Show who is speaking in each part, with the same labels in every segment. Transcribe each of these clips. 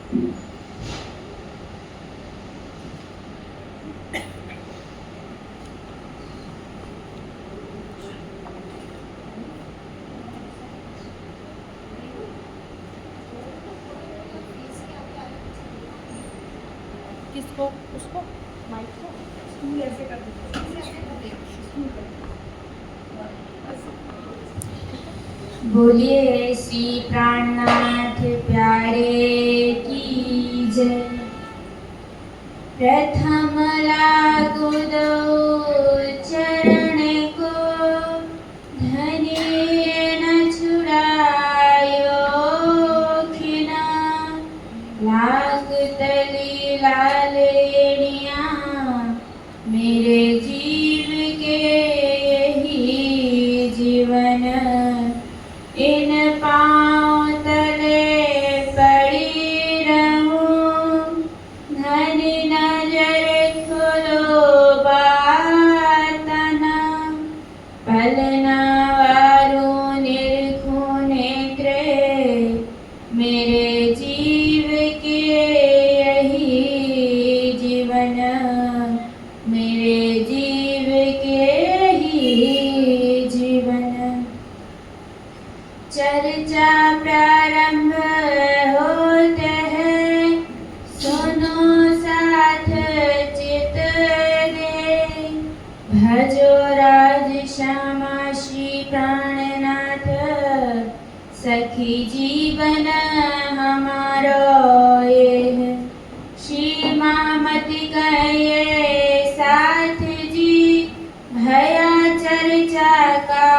Speaker 1: किसको? उसको? माइक को?
Speaker 2: स्टूल ऐसे कर दो।
Speaker 3: बोलिए श्री प्राणनाथ प्यारे की जय। प्रथम लागू दो चरण को, धनी न छुड़ायो खिना। लाग तली लालेनिया, मेरे जीव के यही जीवन। इन पाँव तले पड़ी रहूं, धनी नजर खोलो बातना। पलना वारू निरखूं नेत्रे, मेरे जीव के यही जीवन। मेरे जीव के यही जीवन। चर्चा प्रारंभ होते हैं, सुनो साथ चित दे। भजो राज श्यामा श्री प्राणनाथ, सखी जीवन हमारो ये है। श्री मामति कहिए साथ जी, भया चर्चा का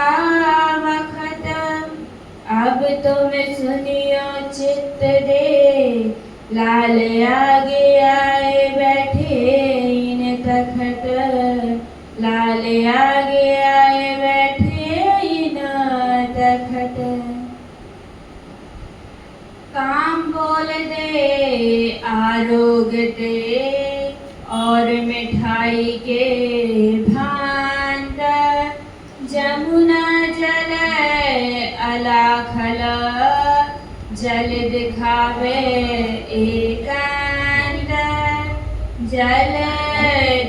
Speaker 3: वखत। अब तुम सुनियो चित्त दे, लाल आगे आए बैठे इन तखत। लाल आगे आए बैठे इन तखत। काम बोल दे आरोग दे, और मिठाई के भांत। जमुना जल अलाखल, जल दिखावे एकांत। जल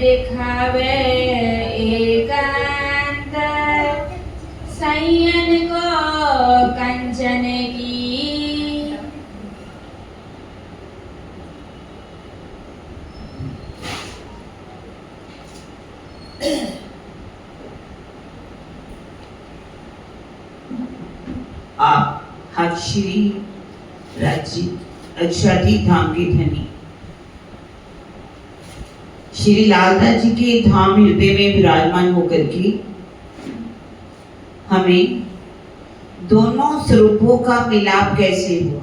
Speaker 3: दिखावे एकांत। सैयन को कंचन की,
Speaker 4: आप हर श्री राज्य अक्षाधी धाम के धनी श्री लालदास जी के धाम हृदय में विराजमान होकर के हमें दोनों स्वरूपों का मिलाप कैसे हुआ,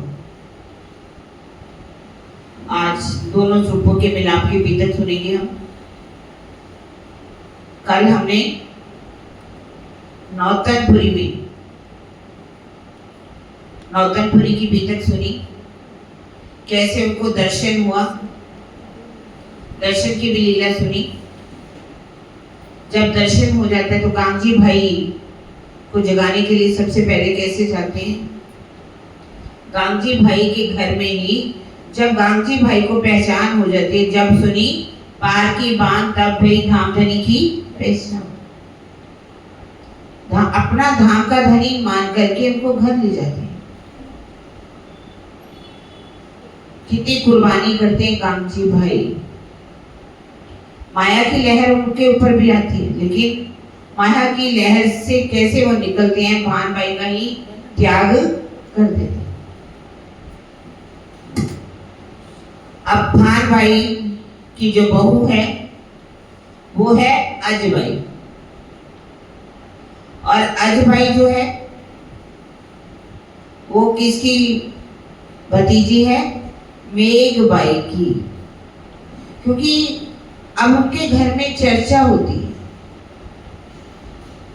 Speaker 4: आज दोनों स्वरूपों के मिलाप के बीतक सुनेंगे हम। कल हमने नौतनपुरी में नौतनपुरी की बीतक सुनी, कैसे उनको दर्शन हुआ, दर्शन की भी लीला सुनी। जब दर्शन हो जाता है तो कांजी भाई को जगाने के लिए सबसे पहले कैसे जाते हैं? गांधी भाई के घर में ही जब गांधी भाई को पहचान हो जाती है, जब सुनी पार की बात, तब भई धाम धनी की पहचान। अपना धाम का धनी मान करके उनको घर ले जाते हैं। कितनी कुर्बानी करते हैं कामजी भाई। माया की लहर उनके ऊपर भी आती है, लेकिन माया की लहर से कैसे वो निकलते हैं, भान भाई का ही त्याग कर देते हैं। अब भान भाई की जो बहू है वो है अजबाई, और अजबाई जो है वो किसकी भतीजी है? मेघबाई की। क्योंकि अब उनके घर में चर्चा होती है,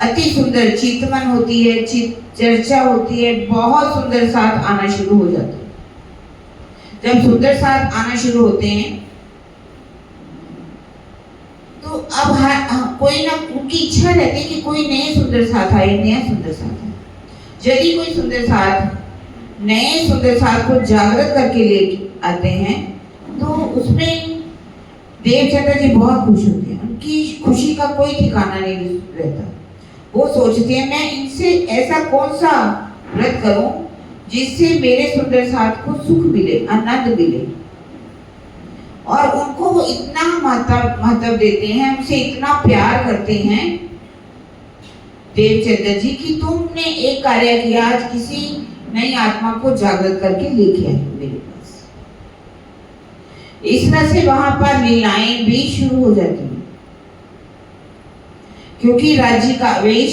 Speaker 4: अति सुंदर चितमन होती है, चर्चा होती है, बहुत सुंदर साथ आना शुरू हो जाते हैं। जब सुंदर साथ आना शुरू होते हैं तो अब कोई ना, उनकी इच्छा रहती है कि कोई नए सुंदर साथ आए, नया सुंदर साथ आए। यदि कोई सुंदर साथ नए सुंदर साथ को जागृत करके ले आते हैं तो उसमें देवचंद्र जी बहुत खुश होते हैं। उनकी खुशी का कोई ठिकाना नहीं रहता। वो सोचते हैं मैं इनसे ऐसा कौन सा व्रत करूं जिससे मेरे सुंदर साथ को सुख मिले, आनंद मिले। और उनको वो इतना महत्व देते हैं, उनसे इतना प्यार करते हैं देवचंद्र जी की तुमने एक कार्य किया, आज किसी नई आत्मा को जागृत करके लेके आए मेरे पास। इस तरह से वहां पर लीलाएं भी शुरू हो जाती हैं, क्योंकि राज्य का आवेश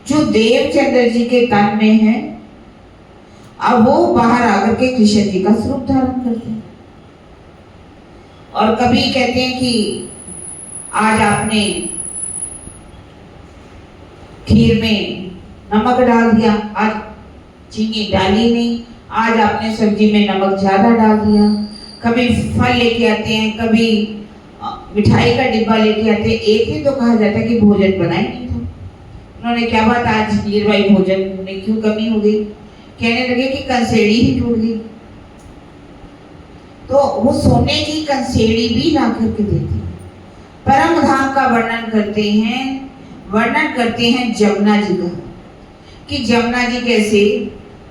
Speaker 4: जो देवचंद्र जी के तन में है, अब वो बाहर आकर के कृष्ण जी का स्वरूप धारण करते हैं। और कभी कहते हैं कि आज आपने खीर में नमक डाल दिया, आज चीनी डाली नहीं, आज आपने सब्जी में नमक ज्यादा डाल दिया। कभी फल लेके आते हैं, कभी मिठाई का डिब्बा लेके आते हैं। एक दिन तो कहा जाता है कि भोजन बना ही नहीं था। उन्होंने क्या बात आज नीरवाई भोजन में क्यों कमी हो गई? कहने लगे कि कंसेड़ी ही टूट गई। तो वो सोने की कंसेड़ी भी ला करके देते हैं। परम धाम का वर्णन करते हैं जमुना जी का, कि जमुना जी कैसे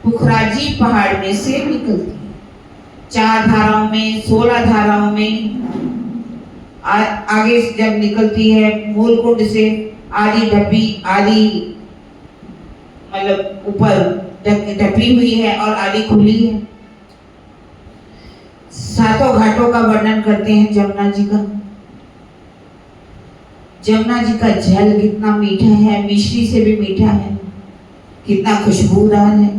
Speaker 4: पुखराजी पहाड़ में से निकलती है, 4 धाराओं में, 16 धाराओं में। आगे जब निकलती है मूलकुंड से, आधी ढपी, आधी मतलब ऊपर ढपी हुई है और आधी खुली है। 7 घाटों का वर्णन करते हैं जमुना जी का। जमुना जी का जल कितना मीठा है, मिश्री से भी मीठा है, कितना खुशबूदार है,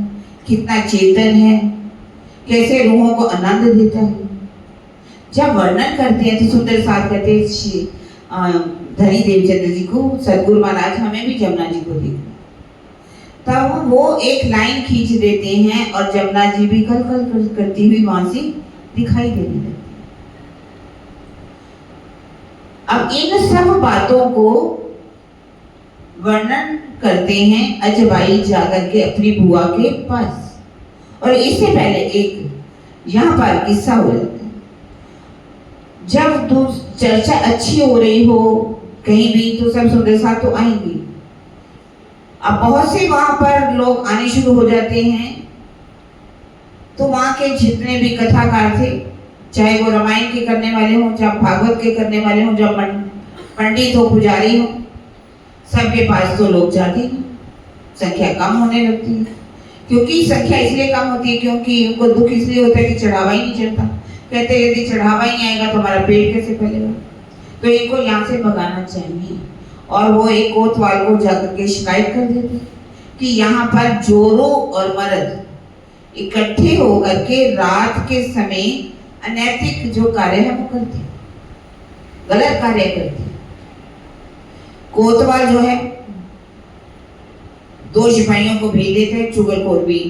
Speaker 4: कितना चेतन है, कैसे रूहों को आनंद देता है। जब वर्णन करते हैं तो सुंदर साथ कहते हैं धनी देवचंद्र जी को, सदगुरु महाराज हमें भी जमुना जी को देखना। तब वो एक लाइन खींच देते हैं और जमुना जी भी कल करती हुई वहां से दिखाई देने लगती। अब इन सब बातों को वर्णन करते हैं अजबाई जाकर के अपनी बुआ के पास। और इससे पहले एक यहाँ पर किस्सा हो जाता है। जब चर्चा अच्छी हो रही हो कहीं भी तो सब सुंदर साथ तो आएंगे। अब बहुत से वहां पर लोग आने शुरू हो जाते हैं। तो वहां के जितने भी कथाकार थे, चाहे वो रामायण के करने वाले हों, चाहे भागवत के करने वाले हों, चाहे पंडित हो, पुजारी हो, सबके पास तो लोग जाते हैं। संख्या कम होने लगती है। क्योंकि संख्या इसलिए कम होती है क्योंकि उनको दुख इसलिए होता है कि चढ़ावा ही नहीं चढ़ता। कहते हैं यदि चढ़ावा ही नहीं आएगा तो हमारा पेट कैसे फैलेगा। तो इनको यहाँ से भगाना चाहिए। और वो एक कोतवाल को जाकर के शिकायत कर देते कि यहाँ पर जोरों और मर्द इकट्ठे होकर के रात के समय अनैतिक जो कार्य है वो करते, गलत कार्य करते। कोतवाल जो है 2 सिपाहियों को भेज देते हैं, चुगलखोर भी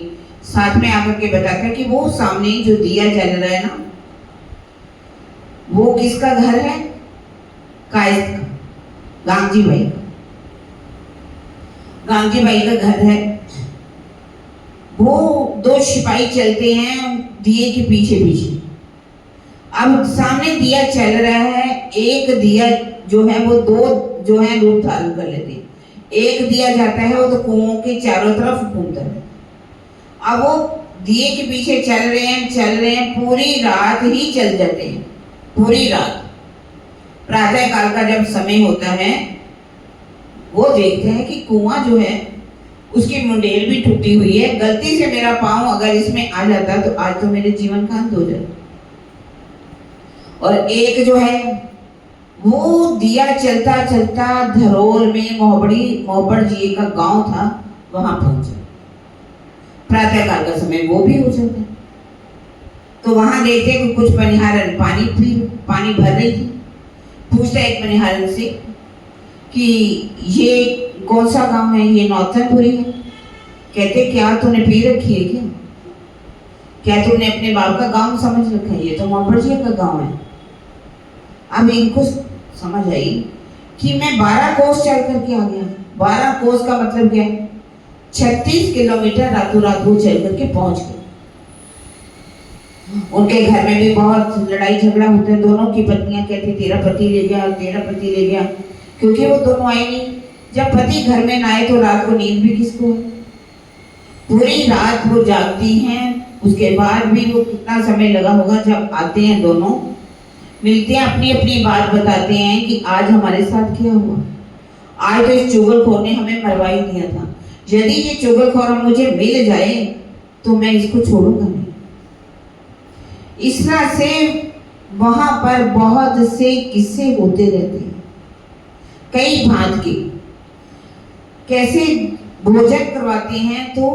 Speaker 4: साथ में आकर के बताता है कि वो सामने जो दिया जल रहा है ना, वो किसका घर है? कायस्थ का, गांधी भाई का। गांधी भाई का घर है। वो 2 सिपाही चलते हैं दिए के पीछे पीछे। अब सामने दिया चल रहा है, एक दिया जो है वो 2 जो है रूप धारण कर लेते हैं। एक दिया जाता है वो तो कुओं के चारों तरफ घूमता है। अब वो दिए के पीछे चल रहे हैं, पूरी रात ही चल जाते हैं, पूरी रात। प्रातः काल का जब समय होता है वो देखते हैं कि कुआं जो है उसकी मुंडेर भी टूटी हुई है। गलती से मेरा पांव अगर इसमें आ जाता तो आज तो मेरे जीवन का अंत हो जाता। और एक जो है वो दिया चलता चलता धरोल में मोहबड़ जी का गांव था, वहां पहुंचा। प्रातः काल का समय वो भी हो जाता। तो वहां देखते कि कुछ बनिहारन पानी भर रही थी। पूछता एक बनिहारन से कि ये कौन सा गांव है? ये नौतनपुरी है। कहते क्या तूने पी रखी है क्या तूने अपने बाप का गांव समझ रखा है? ये तो मोहबड़ जी का गांव है। अब इनको समझ आई कि मैं 12 कोस चल करके आ गया। 12 कोस का मतलब क्या है? 36 किलोमीटर रातों रात वो चल करके पहुंच गए। उनके घर में भी बहुत लड़ाई झगड़ा होता है। दोनों की पत्नियां कहती तेरा पति ले गया, तेरा पति ले गया, क्योंकि वो दोनों आई नहीं। जब पति घर में ना आए तो रात को नींद भी किसको? पूरी रात वो जागती हैं। उसके बाद भी वो कितना समय लगा होगा, जब आते हैं दोनों मिलते हैं, अपनी अपनी बात बताते हैं कि आज हमारे साथ क्या हुआ। आज तो इस चुगलखोर ने हमें मरवा ही दिया था। यदि ये चुगलखोर मुझे मिल जाए तो मैं इसको छोड़ूंगा नहीं। इस तरह से वहां पर बहुत से किस्से होते रहते हैं, कई भांत के। कैसे भोजन करवाते हैं तो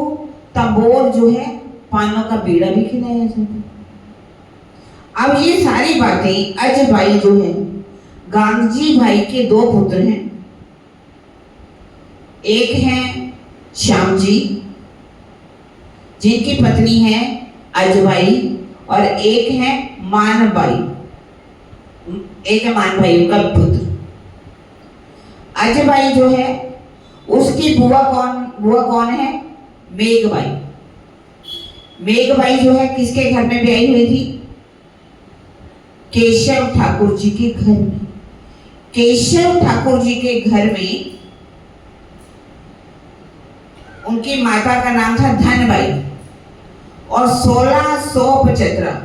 Speaker 4: तंबोर जो है पानों का बीड़ा भी खिलाया जाता है। अब ये सारी बातें अजबाई जो है, गांगजी भाई के दो पुत्र हैं। एक हैं श्याम जी जिनकी पत्नी है अजबाई, और एक है मानबाई, एक है मानबाई का पुत्र। अजबाई जो है उसकी बुआ कौन है? मेघबाई। मेघबाई जो है किसके घर में ब्याही हुई थी? केशव ठाकुर जी के घर में। केशव ठाकुर जी के घर में उनकी माता का नाम था धनबाई। और 1675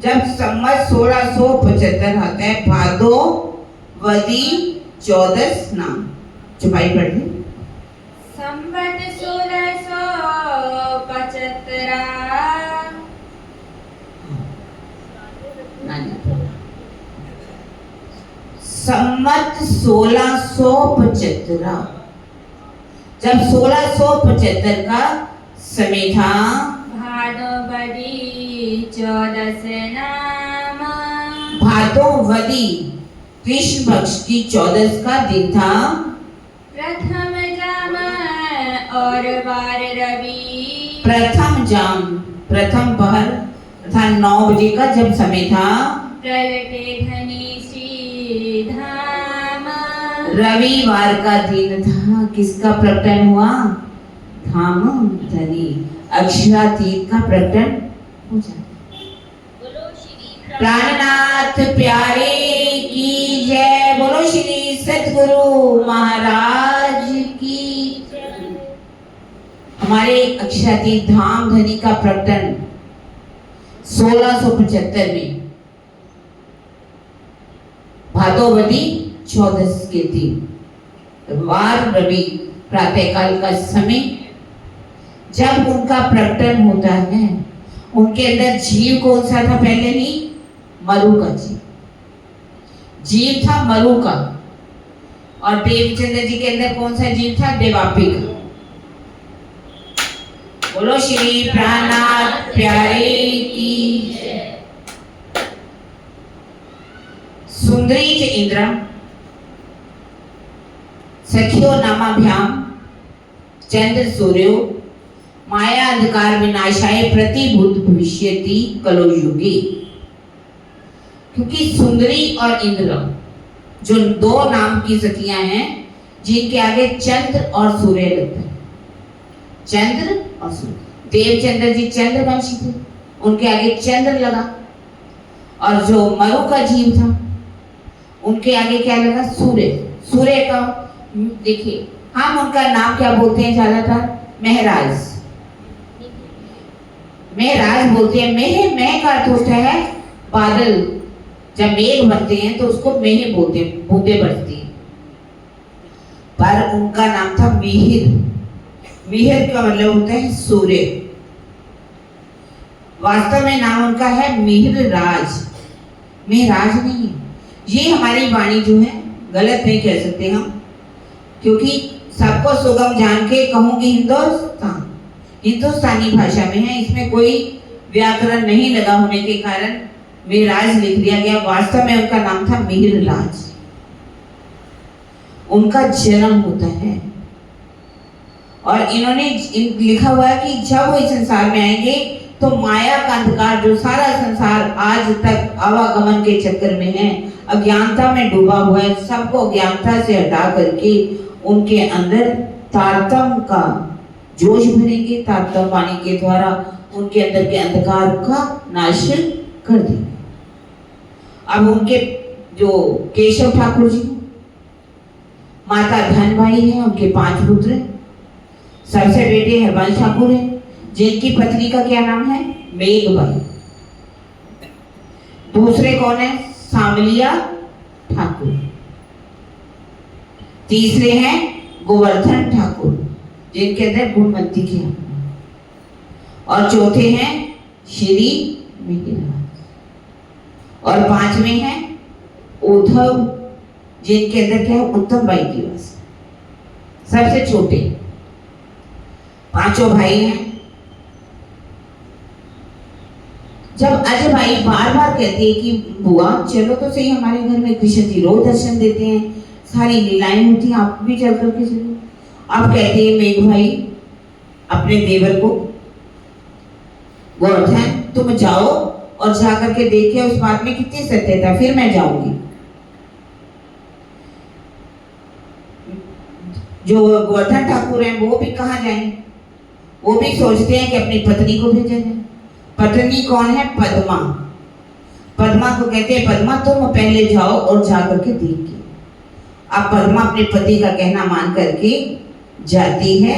Speaker 4: जब संवत 1675 आता है, भादो वदी 14 नाम चुपाई पढ़ ली।
Speaker 3: संवत 1675
Speaker 4: संवत 1675 जब 1675 का समय था,
Speaker 3: भादोवदी 14 नाम,
Speaker 4: भादोवदी कृष्ण पक्ष की 14 का दिन था।
Speaker 3: प्रथम जाम और वार रवि,
Speaker 4: प्रथम जाम, प्रथम पहर तथा 9 बजे का जब समय था,
Speaker 3: प्रगटे धनी श्री धाम,
Speaker 4: रविवार का दिन था। किसका प्रकटन हुआ? धाम धनी अक्षरातीत का प्रकटन हो जाता। प्राणनाथ प्यारे की जय। बोलो श्री सतगुरु महाराज की। हमारे अक्षरातीत धाम धनी का प्रकटन 1675 में भादोवदी 14 के दिन, वार रवि प्रातःकाल का समय, जब उनका प्रकटन होता है। उनके अंदर जीव कौन सा था? पहले ही मरु का जीव था, मरु का। और देवचंद्र जी के अंदर कौन सा जीव था? देवापी का। बोलो श्री प्राणनाथ प्यारे की। सुंदरी च इंद्र सखियो नामाभ्याम चंद्र सूर्यो माया अंधकार विनाशाय प्रतिभूत भविष्यति कलो युगे। क्योंकि सुंदरी और इंद्र जो दो नाम की सखियां हैं, जिनके आगे चंद्र और सूर्य लगता है। चंद्र और सूर्य, देवचंद्र जी चंद्रवंशी थे, उनके आगे चंद्र लगा। और जो मरु का जीव था, उनके आगे क्या लगा? सूर्य। सूर्य का देखिए, हम उनका नाम क्या बोलते हैं ज्यादातर? मेहराज। मेहराज बोलते हैं। मेह का अर्थ होता है बादल। जब मेघ बनते हैं तो उसको मेह बोलते हैं, बूंदे बरसती हैं। पर उनका नाम था मिहिर। मिहिर का मतलब होता है सूर्य। वास्तव में नाम उनका है मिहिर राज, मेहराज नहीं है। ये हमारी वाणी जो है गलत नहीं कह सकते हम, क्योंकि सबको सुगम जान के कहूंगी हिंदुस्तानी भाषा में है। इसमें कोई व्याकरण नहीं लगा होने के कारण मेहराज लिख दिया गया। वास्तव में उनका नाम था मिहिर राज। उनका जन्म होता है और इन्होंने लिखा हुआ है कि जब वो इस संसार में आएंगे तो माया का अंधकार, जो सारा संसार आज तक आवागमन के चक्कर में है, अज्ञानता में डूबा हुआ है, सबको अज्ञानता से हटा करके उनके अंदर तारतम्य का जोश भरेंगे, ताप्ता पानी के द्वारा उनके अंदर के अंधकार का नाश कर देंगे। अब उनके जो केशव ठाकुर जी, माता धनबाई है, उनके 5 पुत्र हैं। सबसे बेटे हरबंश ठाकुर है, जिनकी पत्नी का क्या नाम है? मेघबाई। दूसरे कौन है? सामलिया ठाकुर। तीसरे हैं गोवर्धन ठाकुर, जिनके अंदर गुणवंती की आत्मा। और चौथे हैं श्री मिहिरराज। और 5वें हैं उद्धव, जिनके अंदर क्या है? उत्तम बाई की वास। सबसे छोटे 5 भाई हैं। जब अजय भाई बार बार कहती है कि बुआ चलो तो सही हमारे घर में, कृष्ण जी रोज दर्शन देते हैं, सारी लीलाएं होती हैं, आप भी चल करके चलो। अब कहते हैं मेघ भाई अपने देवर को, गोवर्धन तुम जाओ और जा करके देखिए उस बात में कितनी सत्यता, फिर मैं जाऊंगी। जो गोवर्धन ठाकुर हैं वो भी कहाँ जाएं? वो भी सोचते हैं कि अपनी पत्नी को भेजा जाए। पत्नी कौन है? पद्मा। पद्मा को कहते हैं पद्मा तुम पहले जाओ और जा करके देखिए। अब पद्मा अपने पति का कहना मान करके जाती है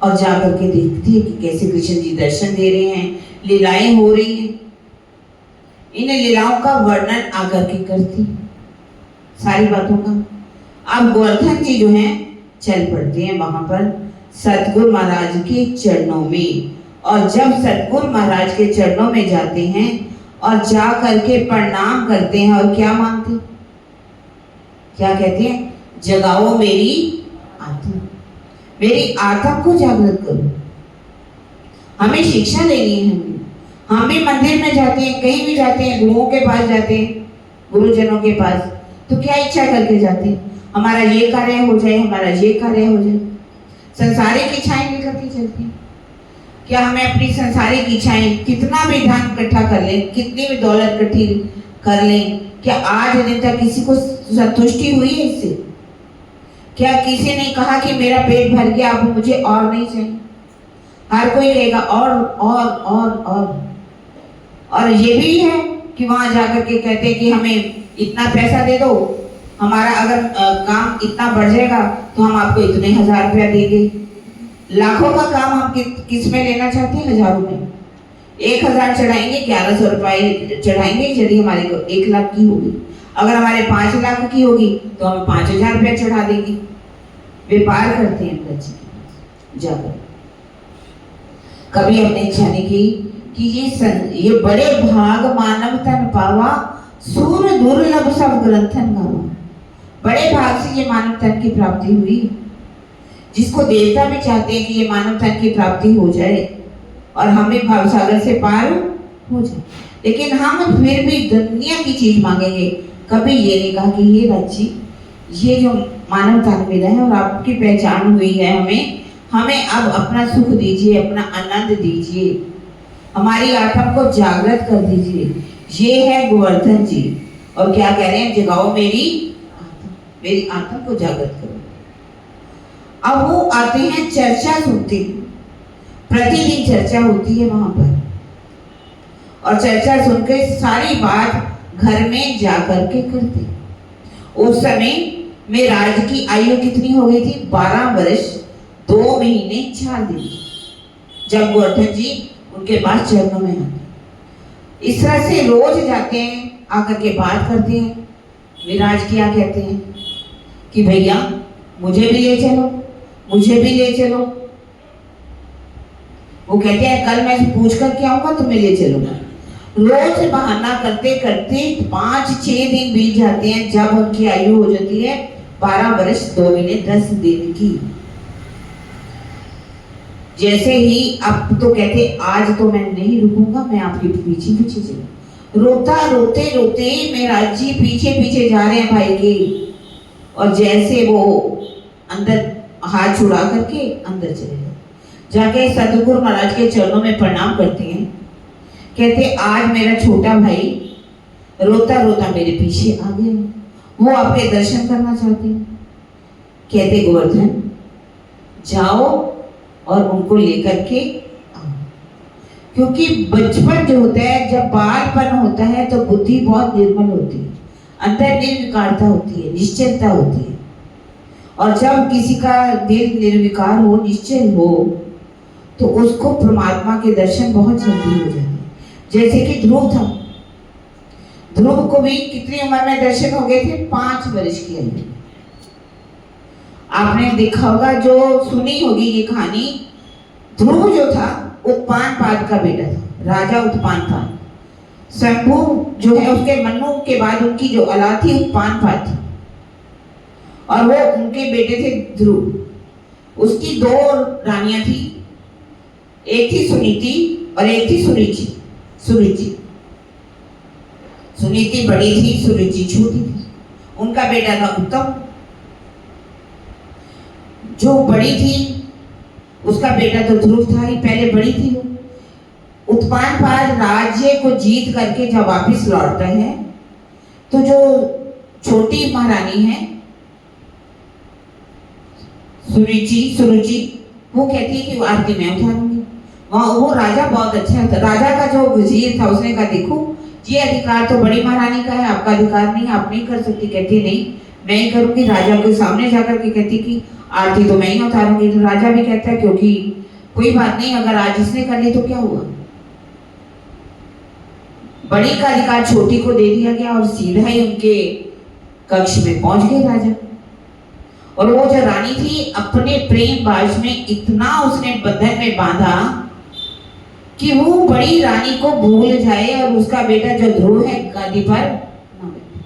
Speaker 4: और जा करके देखती है कि कैसे कृष्ण जी दर्शन दे रहे हैं, लीलाएं हो रही हैं। इन लीलाओं का वर्णन आकर के करती सारी बातों का। अब गोवर्धन जी जो हैं चल पड़ते हैं वहां पर सतगुरु महाराज के चरणों में। और जब सतगुरु महाराज के चरणों में जाते हैं और जा करके प्रणाम करते हैं और क्या मांगते, क्या कहते हैं? जगाओ मेरी आत्मा, मेरी आत्मा को जागृत करो। हमें शिक्षा लेनी है। हम भी मंदिर में जाते हैं, कहीं भी जाते हैं, गुरुओं के पास जाते हैं, गुरुजनों के पास, तो क्या इच्छा करके जाते हैं? हमारा ये कार्य हो जाए, हमारा ये कार्य हो जाए। संसारिक इच्छाएं लेकर के चलते हैं। क्या हमें अपनी संसारिक इच्छाएं कितना भी धन इकट्ठा कर लें, कितनी भी दौलत इकट्ठी कर लें, क्या आज दिन तक किसी को संतुष्टि हुई है इससे? क्या किसी ने कहा कि मेरा पेट भर गया, अब मुझे और नहीं चाहिए? हर कोई कहेगा और ये भी है कि वहां जाकर के कहते हैं कि हमें इतना पैसा दे दो, हमारा अगर काम इतना बढ़ जाएगा तो हम आपको इतने 1000 रुपया देंगे। लाखों का काम हम किस में लेना चाहते हैं? हजारों में। 1000 चढ़ाएंगे, 1100 रुपए चढ़ाएंगे यदि हमारे को 1 लाख की होगी। अगर हमारे 5 लाख की होगी तो हम 5000 रुपया चढ़ा देंगे। व्यापार करते हैं बच्चे जाकर। कभी हमने इच्छा नहीं की कि ये बड़े भाग मानव तन पावा, सूर दुर्लभ सब ग्रंथन गावा। बड़े भाग से ये मानव तन की प्राप्ति हुई, जिसको देवता भी चाहते हैं कि ये मानव तन की प्राप्ति हो जाए और हम भी भावसागर से पार हो जाए। लेकिन हम फिर भी दुनिया की चीज मांगेंगे। कभी ये नहीं कहा कि ये बच्ची, ये जो मानव तन मिला है और आपकी पहचान हुई है, हमें अब अपना सुख दीजिए, अपना आनंद दीजिए, हमारी आत्मा को जागृत कर दीजिए। ये है गोवर्धन जी। और क्या कह रहे हैं? जगाओ मेरी आत्मा को जागृत करो। अब वो आते हैं, चर्चा सुनते हैं। प्रतिदिन चर्चा होती है वहां पर, और चर्चा सुनकर सारी बात घर में जाकर के करते। उस समय में राज की आयु कितनी हो गई थी? 12 वर्ष 2 महीने 4 दिन, जब गोवर्धन जी उनके पास चरणों में आते। इस तरह से रोज जाते हैं, आकर के बात करते हैं। विराज क्या कहते हैं कि भैया मुझे भी ले चलो, मुझे भी ले चलो। वो कहते हैं कल मैं पूछ कर के आऊंगा, तुम्हें ले चलूंगा। रोज बहाना करते करते 5-6 दिन बीत जाते हैं, जब उनकी आयु हो जाती है 12 वर्ष 2 महीने 10 दिन की। जैसे ही अब तो कहते आज तो मैं नहीं रुकूंगा, मैं आपके पीछे पीछे चलूं। रोते रोते मेरा जी पीछे पीछे जा रहे हैं भाई के। और जैसे वो अंदर हाथ छुड़ा करके अंदर चले गए, जाके सतगुरु महाराज के चरणों में प्रणाम करते हैं। कहते आज मेरा छोटा भाई रोता रोता मेरे पीछे आ गया, वो आपके दर्शन करना चाहते हैं। कहते गोवर्धन जाओ और उनको लेकर के आओ। क्योंकि बचपन जो होता है, जब बालपन होता है तो बुद्धि बहुत निर्मल होती है, अंदर निर्विकारता होती है, निश्चलता होती है। और जब किसी का दिल निर्विकार हो, निश्चल हो, तो उसको परमात्मा के दर्शन बहुत जल्दी हो जाते हैं। जैसे कि ध्रुव था, ध्रुव को भी कितनी उम्र में दर्शन हो गए थे? 5 वर्ष की आयु में। आपने देखा होगा, जो सुनी होगी ये कहानी, ध्रुव जो था उत्पानपाद का बेटा था, राजा उत्पानपाद। शंभु जो है उसके मनु के बाद उनकी जो औलाद थी उत्पानपाद थी, और वो उनके बेटे थे ध्रुव। उसकी 2 रानियां थी, एक थी सुनीति और एक थी सुरुचि। सुनीति बड़ी थी, सुरुचि छोटी थी। उनका बेटा था उत्तम। जो बड़ी थी उसका बेटा तो ध्रुव था ही, पहले बड़ी थी वो। उत्पानपाद राज्य को जीत करके जब वापिस लौटता है, तो जो छोटी महारानी है सुरुचि, वो कहती है कि वो आरती मैं उठाऊंगी। वो राजा बहुत अच्छा था, राजा का जो वजीर था उसने कहा देखो ये अधिकार तो बड़ी महारानी का है, आपका अधिकार नहीं, आप नहीं कर सकती। कहती नहीं, मैं ही करूंगी। राजा के सामने जाकर के कहती कि आरती तो मैं ही उतारूंगी। तो राजा भी कहता है क्योंकि कोई बात नहीं, अगर आज इसने कर ली तो क्या हुआ, बड़ी का अधिकार छोटी को दे दिया गया। और सीधा ही उनके कक्ष में पहुंच गए राजा। और वो जो रानी थी, अपने प्रेम बाज में इतना उसने बंधन में बांधा कि वो बड़ी रानी को भूल जाए और उसका बेटा जो ध्रुव है गादी पर ना बैठे।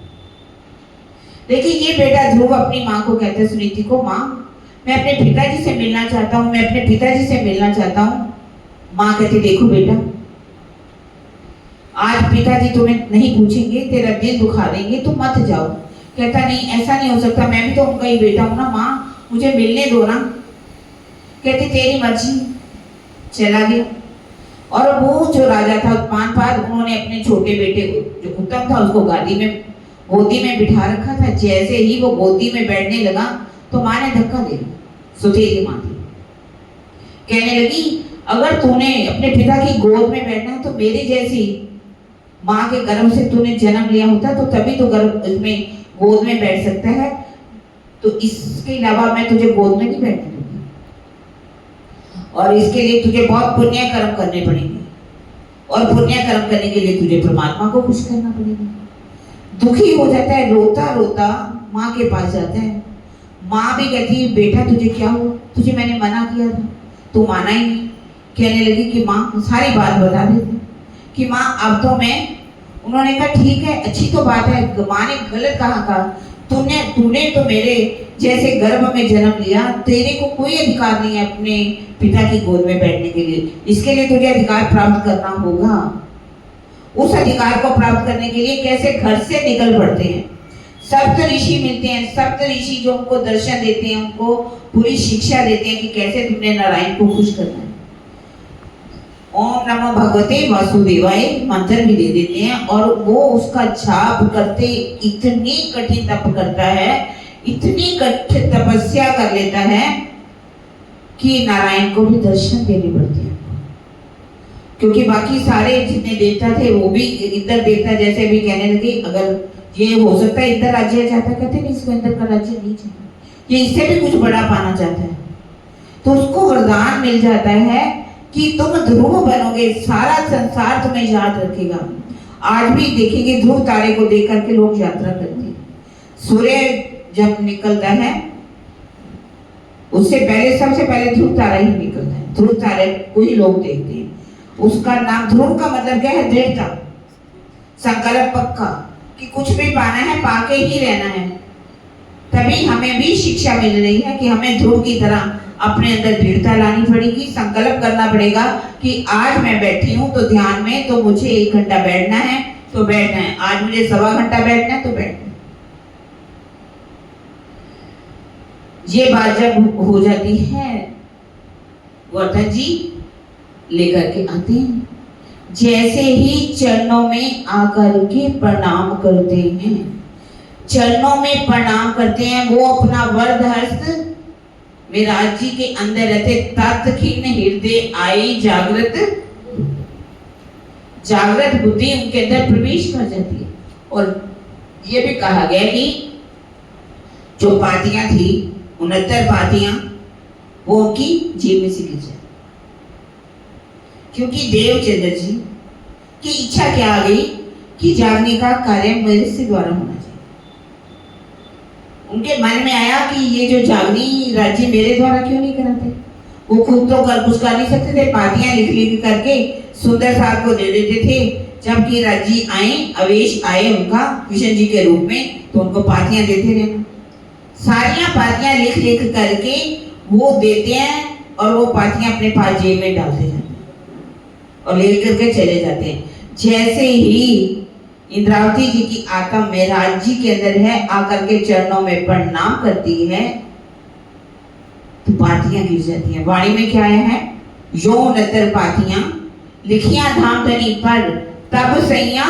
Speaker 4: देखिए, ये बेटा ध्रुव अपनी माँ को कहता है, सुनीति को, माँ मैं अपने पिताजी से मिलना चाहता हूँ, मैं अपने पिताजी से मिलना चाहता हूँ। माँ कहती देखो बेटा, आज पिताजी तुम्हें नहीं पूछेंगे, तेरा दिल दुखा देंगे, तो मत जाओ। कहता नहीं, ऐसा नहीं हो सकता, मैं भी तो उनका ही बेटा हूं ना माँ, मुझे मिलने दो ना। कहती तेरी मर्जी। चला गया। और वो जो राजा था उत्पानपाद, उन्होंने अपने छोटे बेटे को जो उत्तम था उसको गोदी में बिठा रखा था। जैसे ही वो गोदी में बैठने लगा तो माँ ने धक्का दे दिया, सुतेली माँ थी। कहने लगी अगर तूने अपने पिता की गोद में बैठना है तो मेरी जैसी माँ के गर्भ से तूने जन्म लिया होता तो तभी तो गर्भ में गोद में बैठ सकता है, तो इसके अलावा मैं तुझे गोद में नहीं बैठने दूंगी। और इसके लिए तुझे बहुत पुण्य कर्म करने पड़ेंगे, और पुण्य कर्म करने के लिए तुझे परमात्मा को खुश करना पड़ेगा। दुखी हो जाता है, रोता रोता माँ के पास जाता है। माँ भी कहती है बेटा तुझे क्या हुआ, तुझे मैंने मना किया था, तू माना ही नहीं। कहने लगी कि माँ, सारी बात बता देती कि माँ अब तो मैं, उन्होंने कहा ठीक है, अच्छी तो बात है, माँ ने गलत कहा, तूने तो मेरे जैसे गर्भ में जन्म लिया, तेरे को कोई अधिकार नहीं है अपने पिता की गोद में बैठने के लिए। इसके लिए तुझे अधिकार प्राप्त करना होगा। उस अधिकार को प्राप्त करने के लिए कैसे घर से निकल पड़ते हैं, सप्त ऋषि मिलते हैं, सप्त ऋषि जो उनको दर्शन देते हैं, उनको पूरी शिक्षा देते हैं कि कैसे तुमने नारायण को खुश करना है। ओम नमो भगवते वासुदेवाय मंत्र भी दे देते हैं, और वो उसका जाप करते इतनी कठिन तप करता है, इतनी कठिन तपस्या कर लेता है कि नारायण को भी दर्शन देने पड़ते हैं। क्योंकि बाकी सारे जितने देवता थे वो भी इंद्र देवता जैसे भी कहने लगे अगर ये हो सकता है इंद्र राज्य चाहता, कहते नहीं इसको इंद्र का राज्य नहीं चाहिए, ये इससे भी कुछ बड़ा पाना चाहता है। तो उसको वरदान मिल जाता है कि तुम ध्रुव बनोगे, सारा संसार तुम्हें याद रखेगा। आज भी देखेंगे ध्रुव तारे को देख करके लोग यात्रा करते हैं। सूर्य जब निकलता है उससे पहले, सबसे पहले ध्रुव तारा ही निकलता है, ध्रुव तारे को ही लोग देखते हैं। उसका नाम ध्रुव का मतलब क्या है, दृढ़ता, संकल्प पक्का कि कुछ भी पाना है पाके ही रहना है। तभी हमें भी शिक्षा मिल रही है कि हमें ध्रुव की तरह अपने अंदर दृढ़ता लानी पड़ेगी, संकल्प करना पड़ेगा कि आज मैं बैठी हूँ तो ध्यान में, तो मुझे 1 घंटा बैठना है तो बैठना है, आज मुझे 1.25 घंटा बैठना है तो बैठना है। ये बात जब हो जाती है, गोवर्धन जी लेकर के आते हैं, जैसे ही चरणों में आकर के प्रणाम करते हैं, चरणों में प्रणाम करते हैं, वो अपना वरद हस्त मेराज जी के अंदर रहते तत् खिन्न हृदय आई जागृत बुद्धि उनके अंदर प्रवेश कर जाती है। और ये भी कहा गया कि जो पातियां थी 69 पातियां वो उनकी जेब में से गिर जाए, क्योंकि देवचंद्र जी की इच्छा क्या आ गई कि जागने का कार्य मेरे से द्वारा होना चाहिए। उनके मन में आया कि ये जो जागनी राज्य मेरे द्वारा क्यों नहीं कराते। वो खुद तो कुछ कर नहीं सकते थे, पातियां लिख लिख करके सुंदर साहब को दे देते थे। जबकि राज्य आए, आवेश आए उनका कृष्ण जी के रूप में, तो उनको पातियां देते रहना। सारियां पातियां लिख लिख करके वो देते हैं और वो पातियां अपने पास जेब में डालते जाते हैं और लेकर के चले जाते हैं। जैसे ही इंद्रावती जी की आत्मा मेराज जी के अंदर है, आकर के चरणों में प्रणाम करती है, तो पातियां गिर जाती हैं। वाणी में क्या आया है? यो नतर पातियां लिखियां धाम धनी पर, तब सैया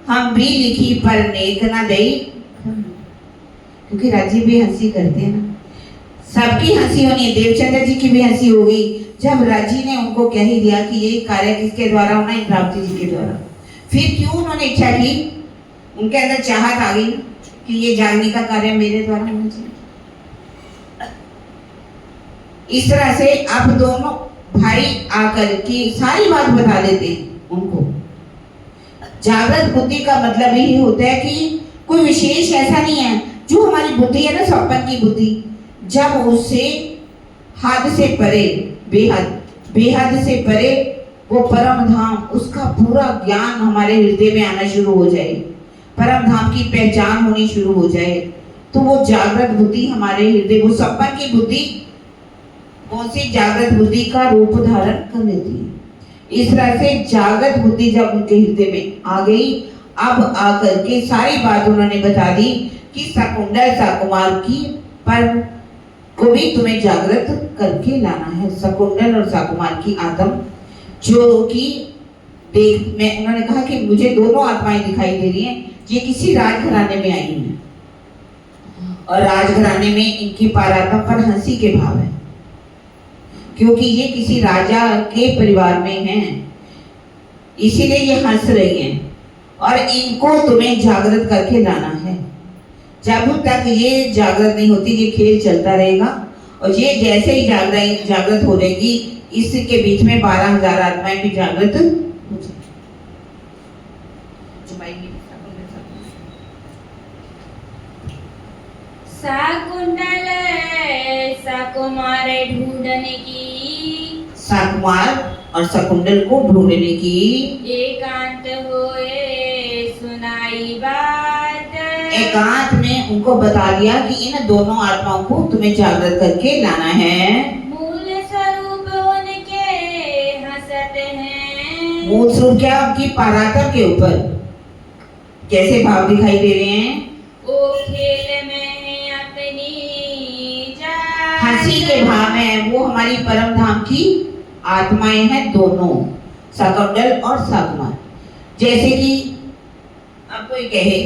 Speaker 4: हम भी लिखी पर नेक न दई। क्योंकि राजी भी हंसी करते हैं ना, सबकी हंसी होनी है। देवचंद्र जी की भी हंसी हो गई जब राजी ने उनको कह ही दिया कि ये कार्य किसके द्वारा होना, इंद्रावती जी के द्वारा। फिर क्यों उन्होंने इच्छा की? उनके अंदर चाहत आ गई कि ये जागने का कार्य मेरे द्वारा होना चाहिए। इस तरह से अब दोनों भाई आकर के सारी बात बता देते हैं उनको। जागृत बुद्धि का मतलब यही होता है कि कोई विशेष ऐसा नहीं है। जो हमारी बुद्धि है ना, स्वप्न की बुद्धि, जब उससे हद से परे, बेहद से परे वो परम धाम, उसका पूरा ज्ञान हमारे हृदय में आना शुरू हो जाए, परम धाम की पहचान होनी शुरू हो जाए, तो वो जागृत बुद्धि हमारे हृदय, वो स्वप्न की बुद्धि कौन सी जागृत बुद्धि का रूप धारण कर लेती है। इस तरह से जागृत बुद्धि जब उनके हृदय में आ गई, अब आकर के सारी बात उन्होंने बता दी कि शकुंडल साकुमार की पर को भी तुम्हें जागृत करके लाना है। शकुंडल और साकुमार की आत्मा जो कि देख में उन्होंने कहा कि मुझे दोनों आत्माएं दिखाई दे रही हैं, ये किसी राजघराने में आई हैं और राजघराने में इनकी पारात्मा पर हंसी के भाव है, क्योंकि ये किसी राजा के परिवार में हैं, इसीलिए ये हंस रही हैं और इनको तुम्हें जागृत करके लाना है। जब तक ये जागृत नहीं होती, ये खेल चलता रहेगा और ये जैसे ही जागृत हो जाएगी, इसके बीच में 12,000 आत्माएं भी जागृत हो जाएंगी।
Speaker 3: साकुंडल साकुमार ढूंढने की,
Speaker 4: साकुमार और शकुंडल को ढूंढने की
Speaker 3: एकांत होए सुनाई बात।
Speaker 4: एकांत में उनको बता दिया कि इन दोनों आत्माओं को तुम्हें जागृत करके लाना है।
Speaker 3: मूल स्वरूप उनके हंसत हैं।
Speaker 4: मूल स्वरूप क्या? उनकी पारात्मा के ऊपर कैसे भाव दिखाई दे रहे हैं?
Speaker 3: ओ खेल में अपनी जात।
Speaker 4: हंसी के भाव है। वो हमारी परम धाम की आत्माएं हैं दोनों, शकुंडल और साकुमार। जैसे कि अब कोई कहे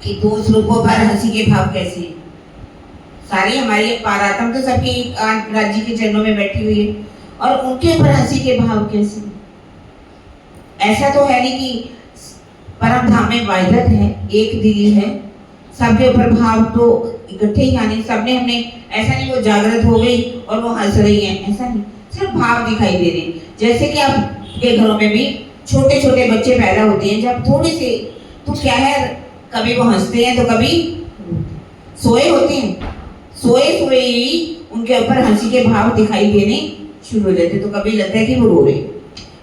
Speaker 4: कि दो स्वरूपों पर हंसी के भाव कैसे हैं? सारी हमारी पारात्मा तो सबकी राज्य के चरणों में बैठी हुई है और उनके ऊपर हंसी के भाव कैसे? ऐसा तो है नहीं कि परम धाम में वाहिदत है, एक दिली है, सबके ऊपर भाव तो इकट्ठे ही आने। सबने हमने ऐसा नहीं वो जागृत हो गई और वो हंस रही है, ऐसा नहीं, सिर्फ भाव दिखाई दे रहे हैं। जैसे कि आपके घरों में भी छोटे छोटे बच्चे पैदा होते हैं, जब थोड़े से तो क्या है, कभी वो हंसते हैं तो कभी सोए होते हैं, सोए सोए ही उनके ऊपर हंसी के भाव दिखाई देने शुरू हो जाते, तो कभी लगता है कि वो रो रहे।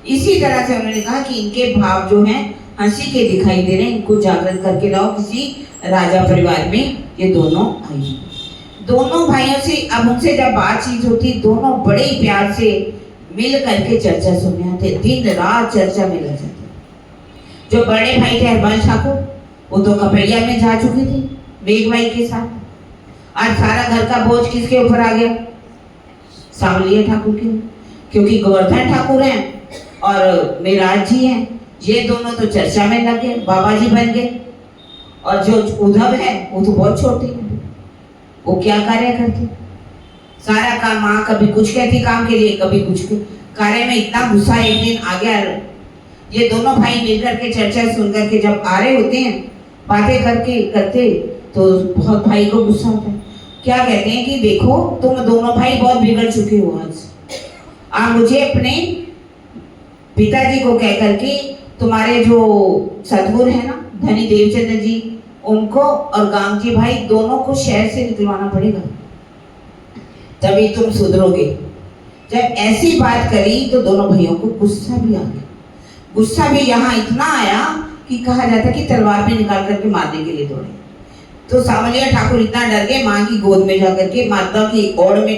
Speaker 4: इसी तरह से उन्होंने कहा कि इनके भाव जो हैं हंसी के दिखाई दे रहे हैं, इनको जागृत करके लाओ। किसी राजा परिवार में ये दोनों आई। दोनों भाइयों से अब उनसे जब बातचीत होती, दोनों बड़े प्यार से मिल करके चर्चा सुनने आते, दिन रात चर्चा में लग जाते। जो बड़े भाई थे हरबंश ठाकुर, वो तो कपड़िया में जा चुके थे बेग भाई के साथ। आज सारा घर का बोझ किसके ऊपर आ गया? सांवलिया ठाकुर के, क्योंकि गोवर्धन ठाकुर हैं और मेराज जी हैं, ये दोनों तो चर्चा में लग गए, बाबा जी बन गए। और जो उद्धव है वो तो बहुत छोटे हैं, वो क्या कार्य करते, सारा काम माँ कभी कुछ कहती काम के लिए, कभी कुछ कार्य में इतना गुस्सा एक दिन आ गया। ये दोनों भाई मिलकर के चर्चा सुन करके जब आ रहे होते हैं बातें करके करते, तो बहुत भाई को गुस्सा होता है। क्या कहते हैं कि देखो तुम दोनों भाई बहुत बिगड़ चुके हो, आज मुझे अपने पिताजी को कह करके तुम्हारे जो सदगुरु है ना धनी देवचंद्र जी, उनको और गांगजी भाई दोनों को शहर से निकलवाना पड़ेगा, तभी तुम सुधरोगे। जब ऐसी बात करी तो दोनों भाइयों को गुस्सा भी आ गया। गुस्सा भी यहाँ इतना आया कि कहा जाता कि तलवार भी निकाल करके मारने के लिए दौड़े। तो सावलिया ठाकुर इतना डर गए, माँ की गोद में जाकर के माता की ओड़ में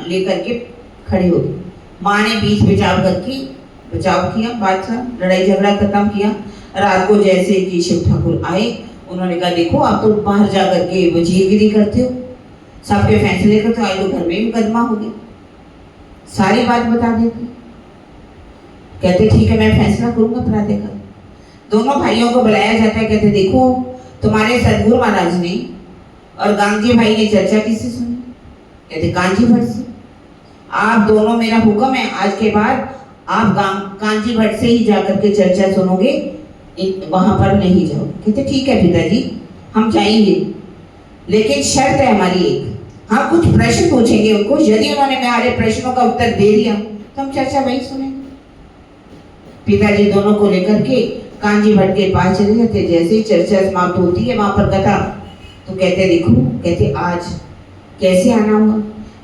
Speaker 4: लेकर के खड़े हो गए। माँ ने बीच बचाव किया, बात था, लड़ाई झगड़ा खत्म किया। रात को जैसे कि शिव ठाकुर आए, उन्होंने कहा देखो आप तो बाहर जा करके वजीरगिरी करते हो, सबके फैसले करते हो, आज तो घर में मुकदमा हो गया, सारी बात बता देते। कहते ठीक है मैं फैसला करूंगा प्रातः काल। दोनों भाइयों को बुलाया जाता है, कहते देखो तुम्हारे सदगुरु महाराज ने और गांगजी भाई ने चर्चा किससे सुनी? कहते कांजी भट्ट से। आप दोनों, मेरा हुक्म है आज के बाद आप कांजी भट्ट से ही जाकर के चर्चा सुनोगे, वहां पर नहीं जाओगे। कहते ठीक है पिताजी हम जाएंगे, लेकिन शर्त है हमारी एक, हम कुछ प्रश्न पूछेंगे उनको, यदि उन्होंने हमारे प्रश्नों का उत्तर दे दिया तो हम चर्चा वही सुनेंगे। पिताजी दोनों को लेकर के कांजी भट्ट के पास चले जाते। जैसे ही चर्चा समाप्त होती है वहां पर कथा, तो कहते देखो, कहते आज कैसे आना हुआ?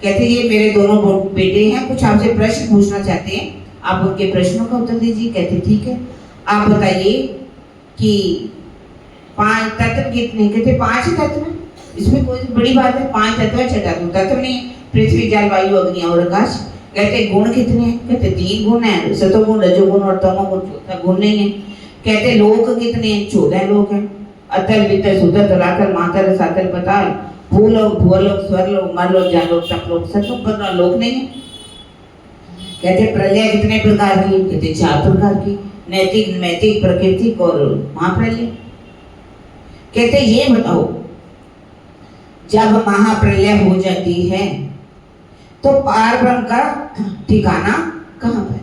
Speaker 4: कहते ये मेरे दोनों बेटे हैं, कुछ आपसे प्रश्न पूछना चाहते हैं, आप उनके प्रश्नों का उत्तर दीजिए। कहते ठीक है, आप बताइए कि 5 तत्व कितने? कहते 5 तत्व हैं, इसमें कोई बड़ी बात है, 5 तत्व है, 6 तत्व नहीं, पृथ्वी जल वायु अग्नि और आकाश। कहते गुण कितने हैं? कहते 3 गुण है, सतोगुण रजोगुण और तमोगुण, चौथा गुण नहीं है। कहते लोक कितने हैं? 14 लोक हैं, अतल वितल सुतल तलातल मातल रसातल पताल, भूलोक भूलोक स्वर्लोक मरलोक जानलोक तपलोक, सतलोक 15 लोक नहीं है। कहते प्रलय कितने प्रकार की? कहते 4 प्रकार की, नैतिक नैतिक प्राकृतिक और महाप्रलय। कहते ये बताओ जब महाप्रलय हो जाती है तो पार ब्रह्म का ठिकाना कहाँ पर?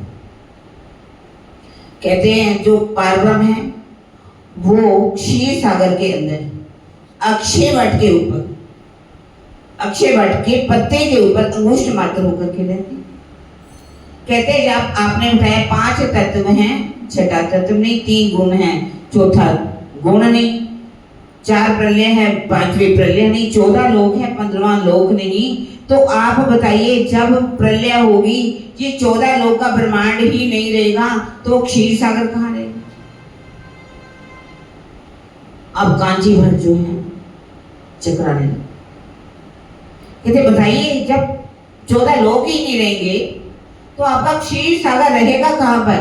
Speaker 4: कहते हैं जो पार ब्रह्म है वो क्षीर सागर के अंदर अक्षय वट के ऊपर, अक्षय वट के पत्ते के ऊपर अंगुष्ठ मात्र होकर के रहते। कहते जब आपने बताया 5 तत्व हैं, 6 तत्व नहीं, 3 गुण हैं, चौथा गुण नहीं, 4 प्रलय है, 5वें प्रलय नहीं, 14 लोक है, 15वां लोक नहीं। तो आप बताइए जब प्रलय होगी ये 14 लोक का ब्रह्मांड ही नहीं रहेगा तो क्षीर सागर कहाँ रहेगा? अब कांची भट्ट जो है चकराने लगे। कहते बताइए जब 14 लोक ही नहीं रहेंगे तो आपका क्षीर सागर रहेगा कहाँ पर?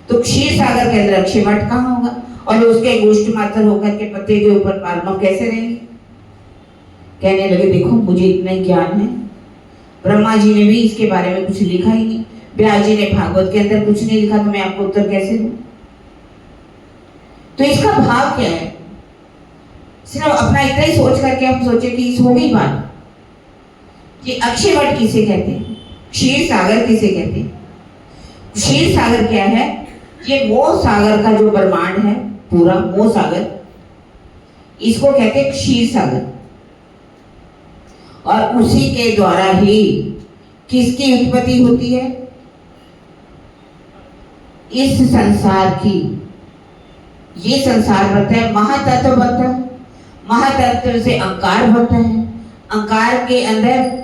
Speaker 4: तो क्षीर सागर के अंदर अक्षय वट कहाँ होगा? और उसके गोष्ठ मात्र होकर के पत्ते के ऊपर पारब्रह्म कैसे रहेंगे? कहने लगे देखो मुझे इतना ही ज्ञान है, ब्रह्मा जी ने भी इसके बारे में कुछ लिखा ही नहीं, व्यास जी ने भागवत के अंदर कुछ नहीं लिखा, तो मैं आपको उत्तर कैसे दूं? तो इसका भाव क्या है? सिर्फ अपना इतना ही सोच करके हम सोचे कि इस हो गई बात। ये अक्षय वट किसे कहते हैं? क्षीर सागर किसे कहते हैं? क्षीर सागर क्या है? ये मोह सागर का जो ब्रह्मांड है पूरा मोह सागर, इसको कहते हैं क्षीर सागर। और उसी के द्वारा ही किसकी उत्पत्ति होती है? इस संसार की। ये संसार बनता है, महातत्व बनता है, महातत्व से अहंकार बनता है, अहंकार के अंदर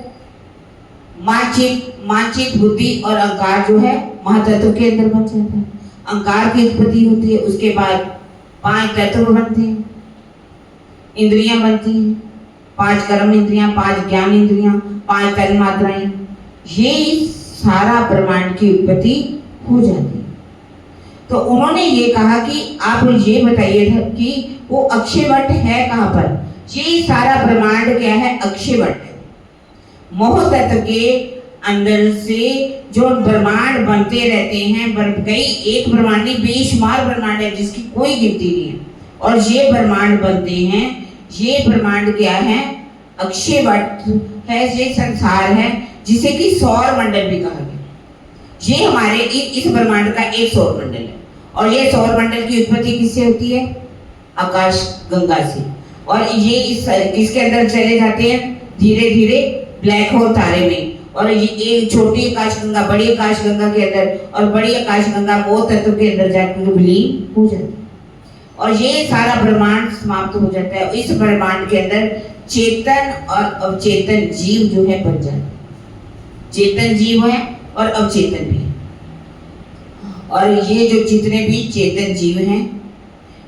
Speaker 4: मानचित बुद्धि और अहंकार जो है महातत्व के अंदर बन जाता है। अहंकार की उत्पत्ति होती है, उसके बाद 5 तत्व बनते हैं, इंद्रियां बनती हैं, 5 कर्म इंद्रियां, 5 ज्ञान इंद्रियां, 5 तन मात्राएं, ये सारा ब्रह्मांड की उत्पत्ति हो जाती है। तो उन्होंने ये कहा कि आप ये बताइए था कि वो अक्षय वट है कहाँ पर? ये सारा ब्रह्मांड क्या है? अक्षय वट है। मोह तत्व के अंदर से जो ब्रह्मांड बनते रहते हैं, कई एक ब्रह्मांड नहीं, बेशुमार ब्रह्मांड है जिसकी कोई गिनती नहीं है। और ये ब्रह्मांड बनते हैं, ये ब्रह्मांड क्या है? अक्षय वट है, ये संसार है जिसे कि सौर मंडल भी कहा गया। ये हमारे इस ब्रह्मांड का एक सौर मंडल है और ये सौर मंडल की उत्पत्ति किससे होती है? आकाश गंगा से। और ये इसके अंदर चले जाते हैं धीरे धीरे ब्लैक होल तारे में, और ये एक छोटी आकाश गंगा बड़ी आकाश गंगा के अंदर, और बड़ी आकाश गंगा वो तत्व के अंदर जाकर विलीन हो जाती है और ये सारा ब्रह्मांड समाप्त हो जाता है। इस ब्रह्मांड के अंदर चेतन और अवचेतन जीव जो है बन जाते हैं। चेतन जीव है और अवचेतन भी है, और ये जो जितने भी चेतन जीव हैं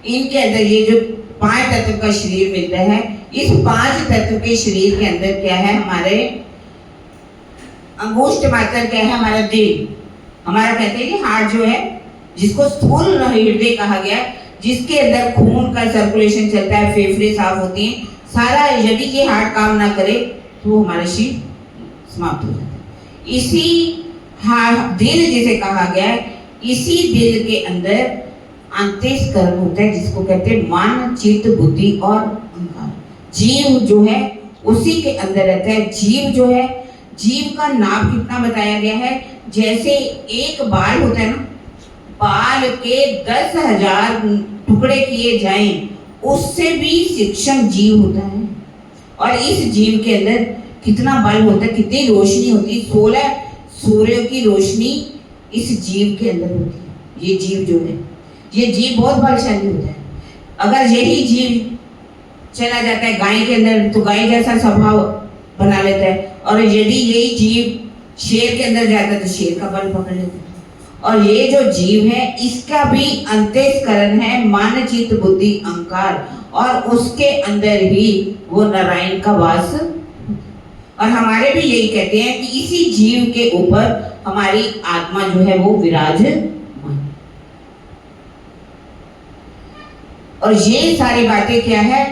Speaker 4: इनके अंदर ये जो 5 तत्व का शरीर मिलता है, इस 5 तत्व के शरीर के अंदर क्या है? हमारे अंगुष्ठ मात्र क्या है? हमारा दिल, हमारा कहते हैं कि हार्ट जो है, जिसको स्थूल हृदय कहा गया, जिसके अंदर खून का सर्कुलेशन चलता है, फेफड़े साफ होते हैं, सारा यदि ये हार्ट काम ना करे तो हमारा शरीर समाप्त हो जाता है। इसी दिल जिसे कहा गया है, इसी दिल के अंदर अंतःकरण होता है जिसको कहते हैं मन, चित्त, बुद्धि और अहंकार। जीव जो है उसी के अंदर रहता है। जीव जो है, जीव का नाम कितना बताया गया है? जैसे एक बाल होता है ना, बाल के 10,000 टुकड़े किए जाएं, उससे भी सूक्ष्म जीव होता है। और इस जीव के अंदर कितना बल होता है, कितनी रोशनी होती है? 16 सूर्यों की रोशनी इस जीव के अंदर होती है। ये जीव जो है, ये जीव बहुत बलशाली होता है। अगर यही जीव चला जाता है गाय के अंदर तो गाय जैसा स्वभाव बना लेता है, और यदि यही जीव शेर के अंदर जाता है तो शेर का बल पकड़ लेता है। और ये जो जीव है इसका भी अंतःकरण है मन, चित्त, बुद्धि, अहंकार, और उसके अंदर ही वो नारायण का वास। और हमारे भी यही कहते हैं कि इसी जीव के ऊपर हमारी आत्मा जो है वो विराजमान। और ये सारी बातें क्या है?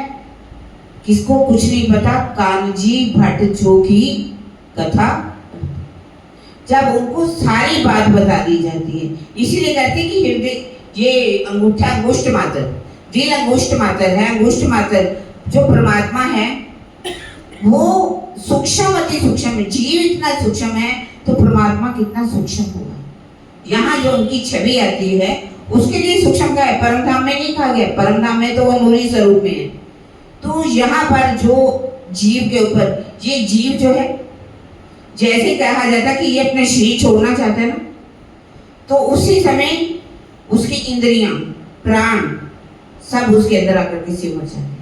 Speaker 4: किसको कुछ नहीं पता? कान्जी भट्ट जो की कथा, जब उनको सारी बात बता दी जाती है, इसीलिए कहते हैं कि हृदय, ये अंगूठा अंगुष्ठ मात्र, दिल अंगुष्ठ मात्र है। अंगुष्ठ मात्र जो परमात्मा है वो सूक्ष्म अति सूक्ष्म है। जीव इतना सूक्ष्म है तो परमात्मा कितना सूक्ष्म होगा। यहाँ जो उनकी छवि आती है उसके लिए सूक्ष्म का है, परम धाम में नहीं कहा गया। परम धाम में तो वो नूरी स्वरूप में है। तो यहाँ पर जो जीव के ऊपर, ये जीव जो है, जैसे कहा जाता कि ये अपने शरीर छोड़ना चाहता है ना, तो उसी समय उसकी इंद्रियां, प्राण सब उसके अंदर आकर के सिमट जाते हैं।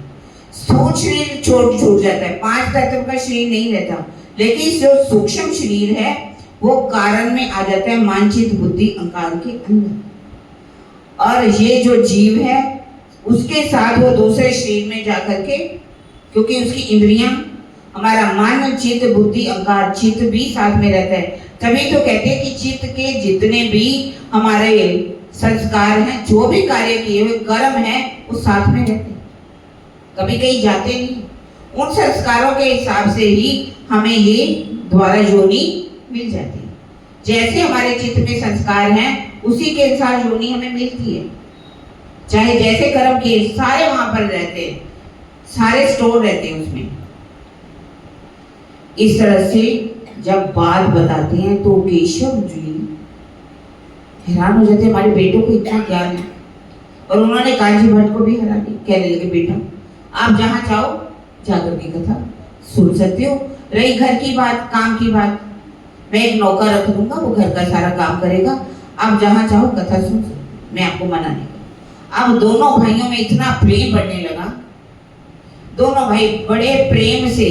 Speaker 4: स्थूल शरीर छूट जाता है, 5 तत्व का शरीर नहीं रहता, लेकिन जो सूक्ष्म शरीर है वो कारण में आ जाता है, मन, चित्त, बुद्धि, अहंकार के अंदर। और ये जो जीव है उसके साथ वो दूसरे शरीर में जाकर के, क्योंकि उसकी इंद्रियां, हमारा मन, चित्त, बुद्धि, अहंकार, चित्त भी साथ में रहता है। तभी तो कहते हैं कि चित्त के जितने भी हमारे संस्कार हैं, जो भी कार्य किए हुए कर्म हैं, वो साथ में रहते हैं, कभी कहीं जाते नहीं। उन संस्कारों के हिसाब से ही हमें ये द्वारा योनि मिल जाती है। जैसे हमारे चित्त में संस्कार हैं उसी के अनुसार योनि हमें मिलती है। चाहे जैसे कर्म किए सारे वहां पर रहते हैं, सारे स्टोर रहते हैं उसमें। इस तरह से जब बात बताते हैं तो केशव जी हैरान हो जाते हैं, हमारे बेटों को इतना ज्ञान है। और उन्होंने कांजी भट्ट को भी हरा दिया, कहने लगे बेटा आप जहाँ चाहो जाकर के कथा सुन सकते हो। रही घर की बात, काम की बात, मैं एक नौकर रख दूंगा, वो घर का सारा काम करेगा, आप जहाँ चाहो कथा सुन सकते, मैं आपको मना नहीं करूँ। अब दोनों भाइयों में इतना प्रेम बढ़ने लगा, दोनों भाई बड़े प्रेम से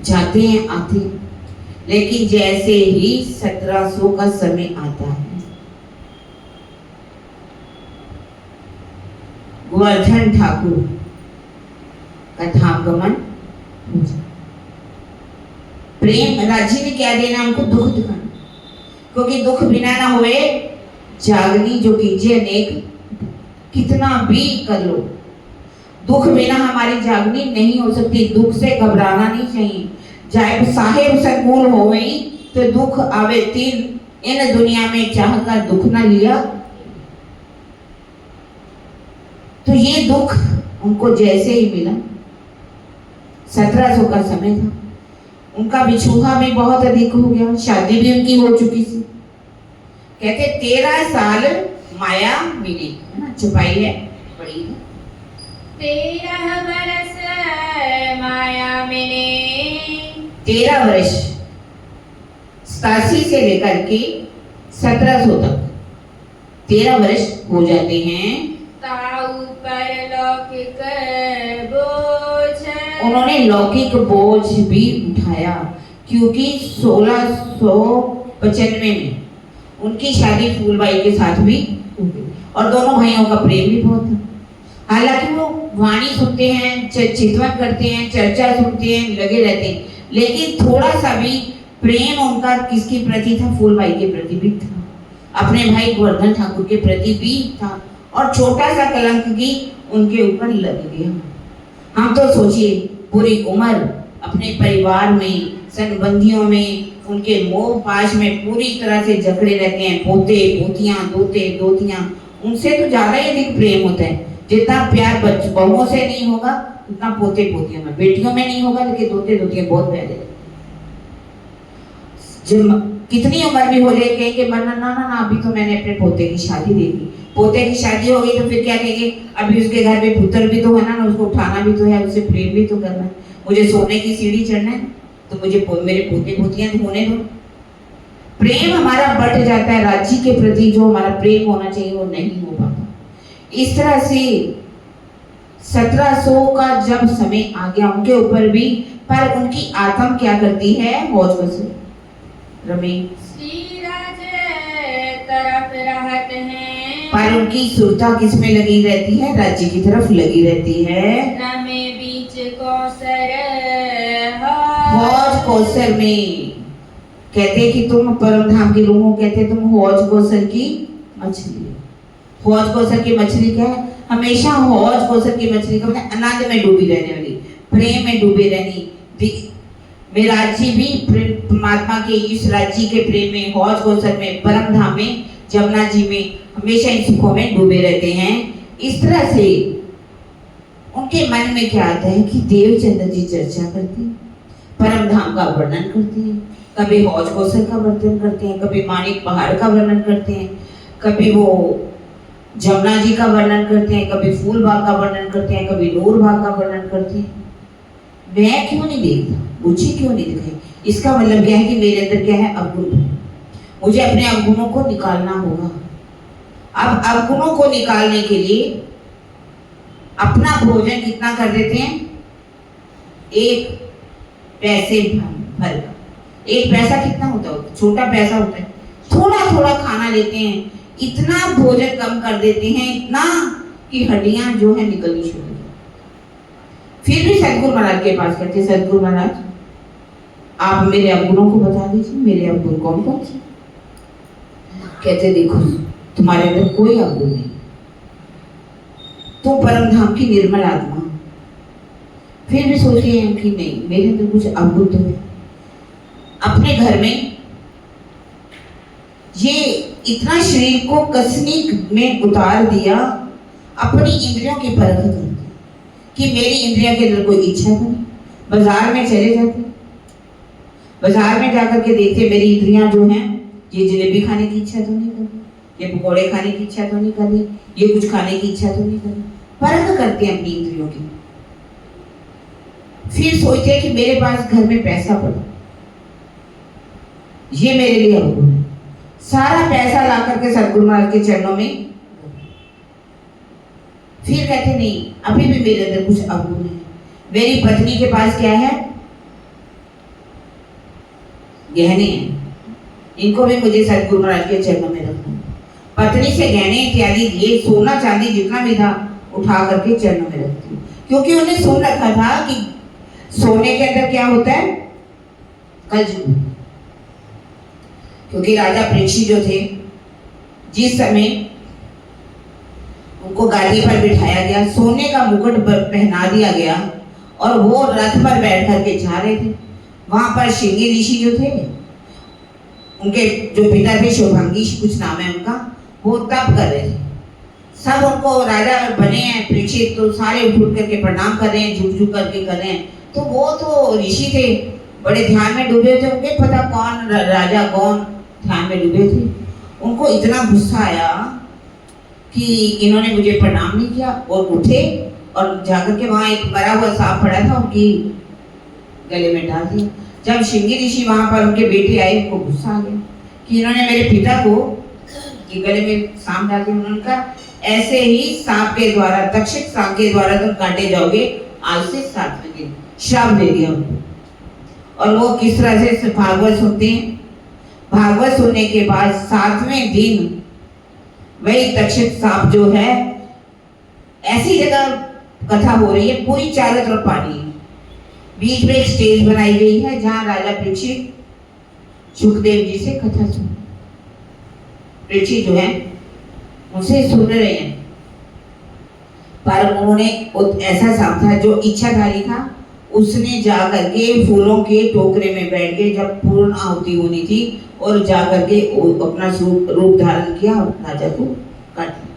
Speaker 4: जाते हैं आते हैं। लेकिन जैसे ही 1700 का समय आता है, गोवर्धन ठाकुर कथागमन हो जाए। प्रेम राज्य ने क्या देना? उनको दुख दिखाना, क्योंकि दुख बिना ना हुए जागनी जो कीजिए अनेक, कितना भी कर लो, दुख बिना हमारी जागनी नहीं हो सकती। दुख से घबराना नहीं चाहिए। चाहे साहेब संकुल हो गई तो दुख आवे तीन, इन दुनिया में चाह कर दुख ना लिया। तो ये दुख उनको जैसे ही मिला, 1700 का समय था। उनका बिछोहा भी बहुत अधिक हो गया, शादी भी उनकी हो चुकी थी। कहते 13 साल माया मिली, है ना, छुपाई है, बड़ी है।
Speaker 3: 13 बरस माया मिले।
Speaker 4: 13 वर्ष 87 से लेकर के 1700 तक 13 वर्ष हो जाते हैं।
Speaker 3: ताऊ पर लौकिक बोझ।
Speaker 4: उन्होंने लौकिक बोझ भी उठाया, क्योंकि 1695 में उनकी शादी फूलबाई के साथ भी हो गई और दोनों भाइयों का प्रेम भी बहुत था। हालांकि वो वाणी सुनते हैं, चितवन करते हैं, चर्चा सुनते हैं, लगे रहते हैं, लेकिन थोड़ा सा भी प्रेम उनका किसके प्रति था? फूलबाई के प्रति भी था, अपने भाई गोवर्धन ठाकुर के प्रति भी था, और छोटा सा कलंक भी उनके ऊपर लग गया। हम तो सोचिए पूरी उम्र अपने परिवार में, संबंधियों में, उनके मोह पाश में पूरी तरह से जकड़े रहते हैं। पोते पोतियां, दोते दोतियां, उनसे तो ज्यादा ही अधिक प्रेम होता है। जितना प्यार बहुओं से नहीं होगा उतना पोते पोतियों में, बेटियों में नहीं होगा, लेकिन दोते दोतियां बहुत प्यारे रहते हैं। कितनी उम्र भी हो जाए कहेंगे ना ना ना ना, अभी तो मैंने अपने पोते की शादी दे दी। पोते की शादी हो गई तो फिर क्या कहेंगे? अभी उसके घर में पुत्र भी तो है ना, उसको उठाना भी तो है, उससे प्रेम भी तो करना है। मुझे सोने की सीढ़ी चढ़ना है तो मुझे मेरे पोते पोतियां तो होने दो। प्रेम हमारा बढ़ जाता है, राज्य के प्रति जो हमारा प्रेम होना चाहिए वो नहीं हो पाता। इस तरह से 1700 का जब समय आ गया उनके ऊपर भी, पर उनकी आत्मा क्या करती है? मौज बसे रमेश
Speaker 3: श्रीराज तरफ रहत हैं।
Speaker 4: पर उनकी सुरता किस में लगी रहती है? राज्य की तरफ लगी रहती है।
Speaker 3: रमे बीच कौसर
Speaker 4: हौज कौसर में कहते कि तुम परम धाम के लोगों कहते तुम हौज कौसर की मछली। हौज कौसर की मछली क्या है? हमेशा हौज कौसर की मछली का मतलब आनंद में डूबी रहने वाली, प्रेम में डूबे रहनी। मेरा राज्य भी परमात्मा के इस राज्य के प्रेम में, हौज कौसर में, परम धाम में, जमुना जी में हमेशा इन सुखों में डूबे रहते हैं। इस तरह से उनके मन में क्या आता है कि देवचंद्र जी चर्चा करते हैं, परम धाम का वर्णन करते हैं, कभी हौज कौसर का वर्णन करते हैं, कभी माणिक पहाड़ का वर्णन करते हैं, कभी वो जमुना जी का वर्णन करते हैं, कभी फूल बाग का वर्णन करते हैं, कभी नूर बाग का वर्णन करते हैं। मैं क्यों नहीं देखता? मुझे क्यों नहीं दिखाई? इसका मतलब क्या है कि मेरे अंदर क्या है? अवगुण। मुझे अपने अवगुणों को निकालना होगा। अब अवगुणों को निकालने के लिए अपना भोजन कितना कर देते हैं? 1 पैसे भर का। 1 पैसा कितना होता है? छोटा पैसा होता है। थोड़ा थोड़ा खाना लेते हैं, इतना भोजन कम कर देते हैं, इतना कि हड्डियां जो है निकलनी शुरू। फिर भी सदगुरु महाराज के पास कहते, सदगुरु महाराज आप मेरे अवगुणों को बता दीजिए, मेरे अवगुण कौन कौन से? कहते देखो तुम्हारे अंदर कोई अवगुण नहीं, तुम परम धाम की निर्मल आत्मा। फिर भी सोचते हैं कि नहीं, मेरे अंदर कुछ अवगुण तो है। अपने घर में ये इतना शरीर को कसनी में उतार दिया, अपनी इंद्रियों की परख करते कि मेरी इंद्रियों के अंदर कोई इच्छा तो नहीं। बाजार में चले जाते, बाजार में जाकर के देखते मेरी इंद्रियां जो हैं, ये जलेबी खाने की इच्छा तो नहीं कर रही, ये पकौड़े खाने की इच्छा तो नहीं कर रही, ये कुछ खाने की इच्छा तो नहीं कर रही। परख करते हैं अपनी इंद्रियों की। फिर सोचते हैं कि मेरे पास घर में पैसा पड़ा, ये मेरे लिए अवगुण है। सारा पैसा ला करके सदगुरु महाराज के चरणों में, फिर कहते नहीं, अभी भी मेरे अंदर कुछ अवगुण है। मेरी पत्नी के पास क्या है? गहने हैं, इनको भी मुझे सदगुरु महाराज के चरणों में रखना है। पत्नी से गहने इत्यादि ये सोना चांदी जितना भी था उठा करके चरणों में रखती हूँ, क्योंकि उन्हें सुन रखा था कि सोने के अंदर क्या होता है? कलजुग। क्योंकि राजा परीक्षित जो थे, जिस समय उनको गादी पर बिठाया गया, सोने का मुकुट पहना दिया गया और वो रथ पर बैठ करके जा रहे थे। वहां पर श्रृंगी ऋषि जो थे, उनके जो पिता थे शोभांगी कुछ नाम है उनका, वो तप कर रहे थे। सब उनको राजा बने हैं परीक्षित, तो सारे उठ करके प्रणाम कर रहे हैं, झुक झुक करके कर रहे हैं। तो वो तो ऋषि थे, बड़े ध्यान में डूबे थे, उनके पता कौन राजा कौन ध्यान में डूबे थे। उनको इतना गुस्सा आया कि इन्होंने मुझे प्रणाम नहीं किया और उठे और जाकर के वहां एक मरा हुआ सांप पड़ा था उनकी गले में डाल दिया। जब श्रृंगी ऋषि वहां पर उनके बेटे आए, उनको गुस्सा आ गया कि इन्होंने मेरे पिता को कि गले में सांप डाल दिया। उन्होंने कहा ऐसे ही सांप के द्वारा, तक्षक सांप के द्वारा तुम काटे जाओगे आज से 7वें दिन। श्राप दे दिया उनको। और वो किस तरह से भागवत सुनते हैं। भागवत सुनने के बाद 7वें दिन वही तक्षक सांप जो है, ऐसी जगह कथा हो रही है, पूरी चारों तरफ पानी है, बीच में एक स्टेज बनाई गई है जहां राजा परीक्षित सुखदेव जी से कथा सुन, परीक्षित जो है उनसे सुन रहे हैं। पर उन्होंने ऐसा सांप था जो इच्छाधारी था, उसने जा करके फूलों के टोकरे में बैठ के जब पूर्ण आहुति होनी थी और जा करके अपना रूप धारण किया और राजा को काट दिया।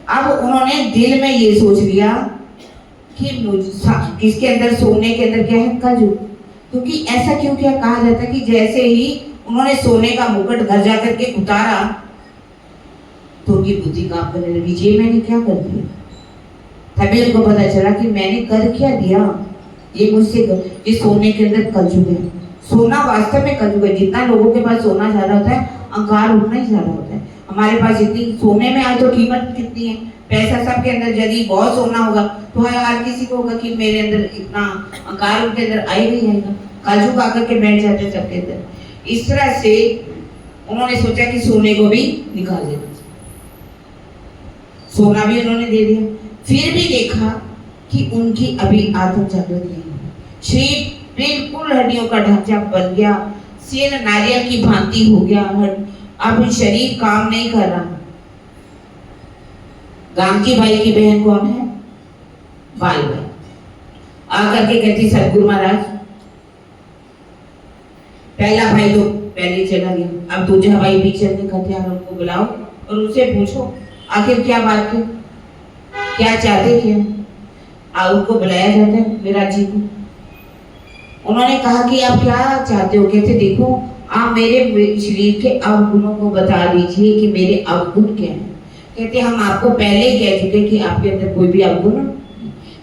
Speaker 4: अब उन्होंने दिल में ये सोच लिया कि किसके अंदर, सोने के अंदर क्या है, कलयुग। क्योंकि ऐसा क्यों क्या कहा जाता है कि जैसे ही उन्होंने सोने का मुकुट घर जाकर के उतारा तो उनकी बुद्धि काम करने लगी, ये मैंने क्या कर दिया। तभी उनको पता चला कि मैंने कर क्या दिया, ये मुझसे ये सोने के अंदर कलयुग है। सोना वास्तव में कलयुग है। जितना लोगों के पास सोना ज्यादा होता है, अहंकार उतना ही ज्यादा होता है। हमारे पास इतनी सोने में आज तो कीमत कितनी है, पैसा सबके अंदर, यदि बहुत सोना होगा तो हर किसी को होगा कि मेरे अंदर इतना अहंकार, उनके अंदर आएगा ही आएगा। कलयुग आकर के बैठ जाते सबके अंदर। इस तरह से उन्होंने सोचा कि सोने को भी निकाल देना, सोना भी उन्होंने दे दिया। फिर भी देखा कि उनकी अभी आत्म जागृत नहीं हुई। शरीर बिल्कुल हड्डियों का ढांचा बन गया, सिर नारियल की भांति हो गया, अब शरीर काम नहीं कर रहा। गांधी भाई की बहन कौन है? बाल भाई आकर के कहती सतगुरु महाराज, पहला भाई तो पहले चला गया, अब दूसरा भाई भी चलने का तैयार, उनको बुलाओ और उनसे पूछो आखिर क्या बात है, क्या चाहते क्या। उनको बुलाया जाता है विराट जी को। उन्होंने कहा कि आप क्या चाहते हो। कहते देखो आप मेरे शरीर के अवगुणों को बता दीजिए कि मेरे अवगुण क्या हैं। कहते हम आपको पहले ही कह चुके कि आपके अंदर कोई भी अवगुण,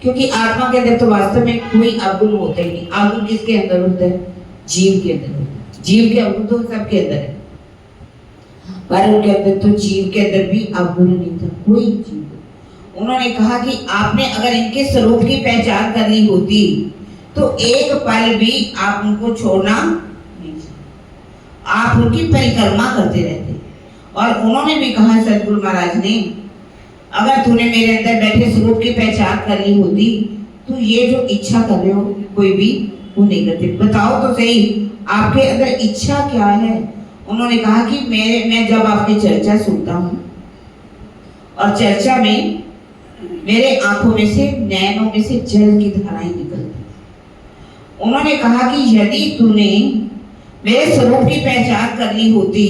Speaker 4: क्योंकि आत्मा के अंदर तो वास्तव में कोई अवगुण होता ही नहीं। अवगुण किसके अंदर होता है? जीव के अंदर होता है। जीव के अवगुण तो सबके अंदर है, पर उनके अंदर तो जीव के अंदर भी अवगुण नहीं था, कोई जीव। उन्होंने कहा कि आपने अगर इनके स्वरूप की पहचान करनी होती तो एक पल भी आप उनको छोड़ना नहीं, आप उनकी परिक्रमा करते रहते। और उन्होंने भी कहा सतगुरु महाराज ने, अगर तूने मेरे अंदर बैठे स्वरूप की पहचान करनी होती तो ये जो इच्छा कर रहे हो कोई भी वो नहीं करते। बताओ तो सही आपके अंदर इच्छा क्या है। उन्होंने कहा कि मैं जब आपकी चर्चा सुनता हूँ और चर्चा में मेरे आंखों में से, नैनों में से जल की धाराएं निकलती। उन्होंने कहा कि यदि तूने मेरे स्वरूप की पहचान करनी होती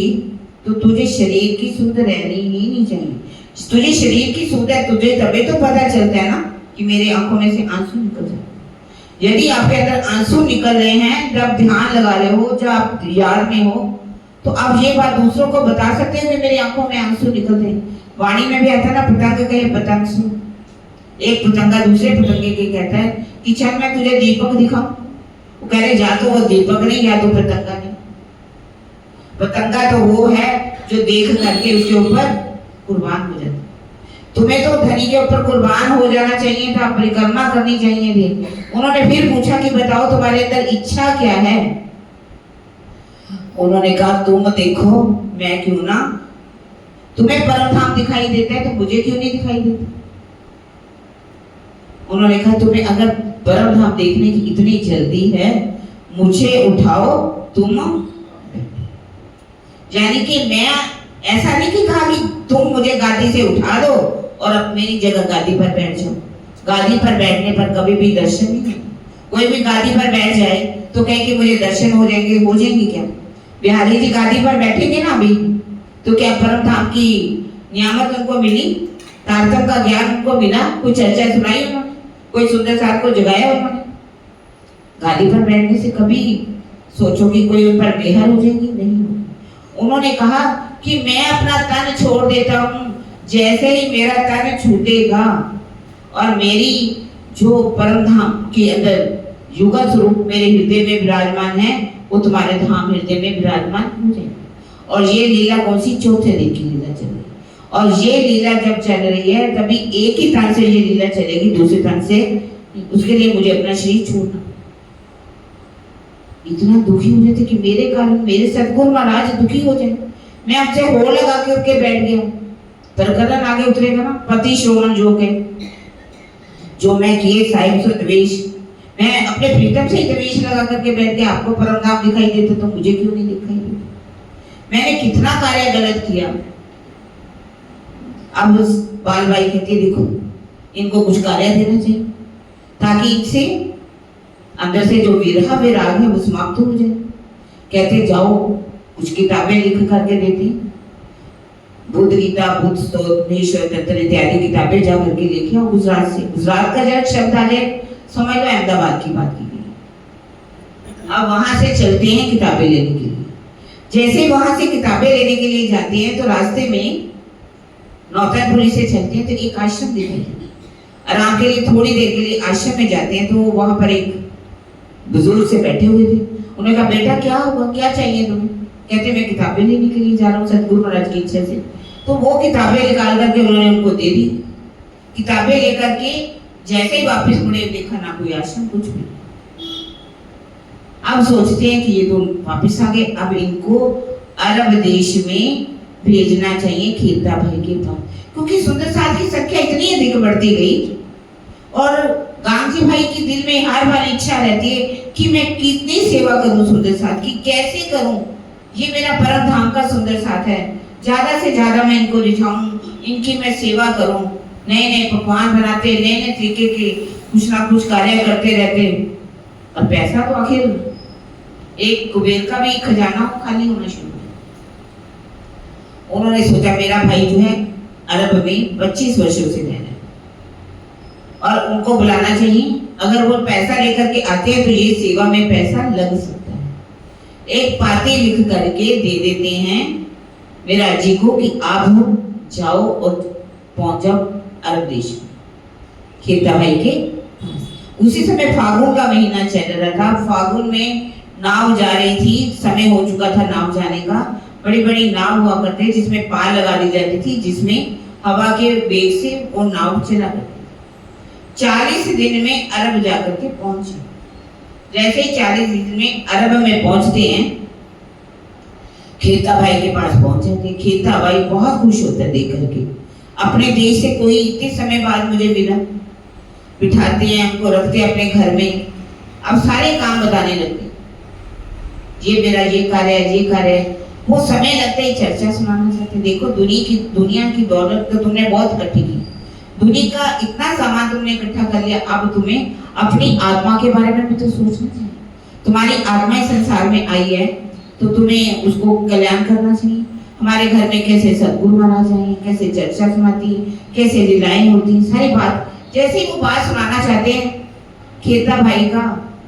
Speaker 4: तो तुझे शरीर की सुध रहनी ही नहीं चाहिए। तुझे शरीर की सुध है, तुझे तभी तो पता चलता है ना कि मेरे आंखों में से आंसू निकल जाते। यदि आपके अंदर आंसू निकल रहे हैं, जब ध्यान लगा रहे हो, जब आप याद में हो, तो आप ये बात दूसरों को बता सकते हैं कि मेरी आंखों में आंसू निकल रहे हैं। वाणी में भी आता ना, पतंग कहे पतंग सुन। एक पतंगा दूसरे पतंगे के कहता है कि चल मैं तुझे दीपक दिखाऊं। वो कह रहे या तो वो दीपक नहीं या तो पतंगा नहीं। पतंगा तो वो है जो देख करके उसके ऊपर कुर्बान हो जाता। तुम्हें तो धनी के ऊपर कुर्बान हो जाना चाहिए था, परिक्रमा करनी चाहिए थी। उन्होंने फिर पूछा कि बताओ तुम्हारे अंदर इच्छा क्या है। उन्होंने कहा तुम देखो, मैं क्यों ना, तुम्हें परम धाम दिखाई देता है तो मुझे क्यों नहीं दिखाई देता। उन्होंने कहा तुम्हें अगर परम धाम देखने की इतनी जल्दी है, मुझे उठाओ तुम। यानी कि मैं ऐसा नहीं कि कहा कि तुम मुझे गादी से उठा दो और अब मेरी जगह गादी पर बैठ जाओ। गादी पर बैठने पर कभी भी दर्शन नहीं है। कोई भी गादी पर बैठ जाए तो कहे कि मुझे दर्शन हो जाएंगे, हो जाएंगे क्या? बिहारी जी गादी पर बैठेंगे ना अभी, तो क्या परम धाम की नियामत उनको मिली? तारतम का ज्ञान उनको मिला? कोई चर्चा सुनाई उन्होंने? कोई सुंदर साथ को जगाया उन्होंने? गाड़ी पर बैठने से कभी सोचो कि कोई उन पर बेहर हो जाएगी? नहीं। उन्होंने कहा कि मैं अपना तन छोड़ देता हूँ, जैसे ही मेरा तन छूटेगा और मेरी जो परम धाम के अंदर युगल स्वरूप मेरे हृदय में विराजमान है, वो तुम्हारे धाम हृदय में विराजमान हो जाएगा। और ये लीला कौन सी? चौथे दिन की लीला चल रही है। और ये लीला जब चल रही है तभी एक ही तन से ये लीला चलेगी, दूसरे तन से। उसके लिए मुझे अपना शरीर छोड़ना। इतना दुखी हो जाते कि मेरे कारण मेरे सतगुरु महाराज दुखी हो जाए। मैं आपसे होड़ लगा के बैठ गया, पर कदम आगे उतरेगा ना। पति श्रोमण जो के जो मैं किए साहिब से द्वेष, मैं अपने प्रीतम से ही द्वेष लगा करके बैठ गया। आपको परम धाम दिखाई देते तो मुझे क्यों नहीं दिखाई देते? मैंने कितना कार्य गलत किया। अब उस बाल भाई कहती देखो इनको कुछ कार्य देना चाहिए ताकि इनसे अंदर से जो विरह विराग है वो समाप्त हो जाए। कहते जाओ कुछ किताबें लिख करके देती, बुद्ध गीता, बुद्ध स्तोत्र, ईश्वर तंत्र इत्यादि किताबें जा करके लेके आओ गुजरात से। गुजरात का जरा शब्द आ जाए समझ लो अहमदाबाद की बात की गई। अब वहां से चलते हैं किताबें लेने के लिए। जैसे वहां से किताबें लेने के लिए जाते हैं तो रास्ते में नौतनपुरी से चलते हैं तो एक आश्रम दिखाई देता। आराम के लिए थोड़ी देर के लिए आश्रम में जाते हैं तो वहां पर एक बुजुर्ग से बैठे हुए थे। उन्होंने कहा बेटा क्या हुआ, क्या चाहिए तुम्हें? कहते मैं किताबें लेने के लिए जा रहा हूँ सतगुरु महाराज की इच्छा से। तो वो किताबें निकाल करके उन्होंने उनको दे दी। किताबें लेकर के जैसे ही वापस मुड़े देखा ना कोई आश्रम कुछ भी। अब सोचते हैं कि ये तो वापस आ गए, अब इनको अरब देश में भेजना चाहिए खीरता भाई के पास, क्योंकि सुंदर साथ की संख्या इतनी अधिक बढ़ती गई। और गांधी भाई के दिल में हर बार इच्छा रहती है कि मैं कितनी सेवा करूं सुंदर साथ की, कैसे करूं? ये मेरा परम धाम का सुंदर साथ है, ज्यादा से ज्यादा मैं इनको रिझाऊं, इनकी मैं सेवा करूं। नए नए पकवान बनाते, नए नए तरीके के कुछ ना कुछ कार्य करते रहते। और पैसा तो आखिर एक कुबेर का भी खजाना खाली होना शुरू। उन्होंने सोचा मेरा भाई जो है अरब में 25 वर्षों से रह रहे हैं और उनको बुलाना चाहिए। अगर वो पैसा लेकर के आते हैं तो ये सेवा में पैसा लग सकता है। एक पाती लिख करके दे देते हैं मेरा जी को कि आप जाओ और पहुंच जाओ अरब देश में खीरता भाई के। उसी समय फागुन का महीना चल रहा था। फागुन में नाव जा रही थी, समय हो चुका था नाव जाने का। बड़ी बड़ी नाव हुआ करते जिसमें पाल लगा दी जाती थी, जिसमें हवा के वेग से वो नाव चला करती थी। 40 दिन में अरब जाकर के पहुंचे। जैसे ही 40 दिन में अरब में पहुंचते हैं, खीरता भाई के पास पहुंच जाते हैं। खीरता भाई बहुत खुश होता है देख करके, अपने देश से कोई इतने समय बाद मुझे मिला। बिठाते हैं, हमको रखते हैं अपने घर में। अब सारे काम बताने लगते, ये मेरा ये कार्य है, ये कार्य है। वो समय लगता ही चर्चा सुनाना चाहते। देखो दुनिया की दौलत तो तुमने बहुत इकट्ठी की, दुनिया का इतना सामान तुमने इकट्ठा कर लिया, अब तुम्हें अपनी आत्मा के बारे में भी तो सोचना चाहिए। तुम्हारी आत्मा इस संसार में आई है तो तुम्हें उसको कल्याण करना चाहिए। हमारे घर में कैसे सद्गुरु महाराज आए, कैसे चर्चा सुनाती, कैसे लीलाएं होती, सारी बात। जैसे ही वो बात सुनाना चाहते हैं, खीरता भाई का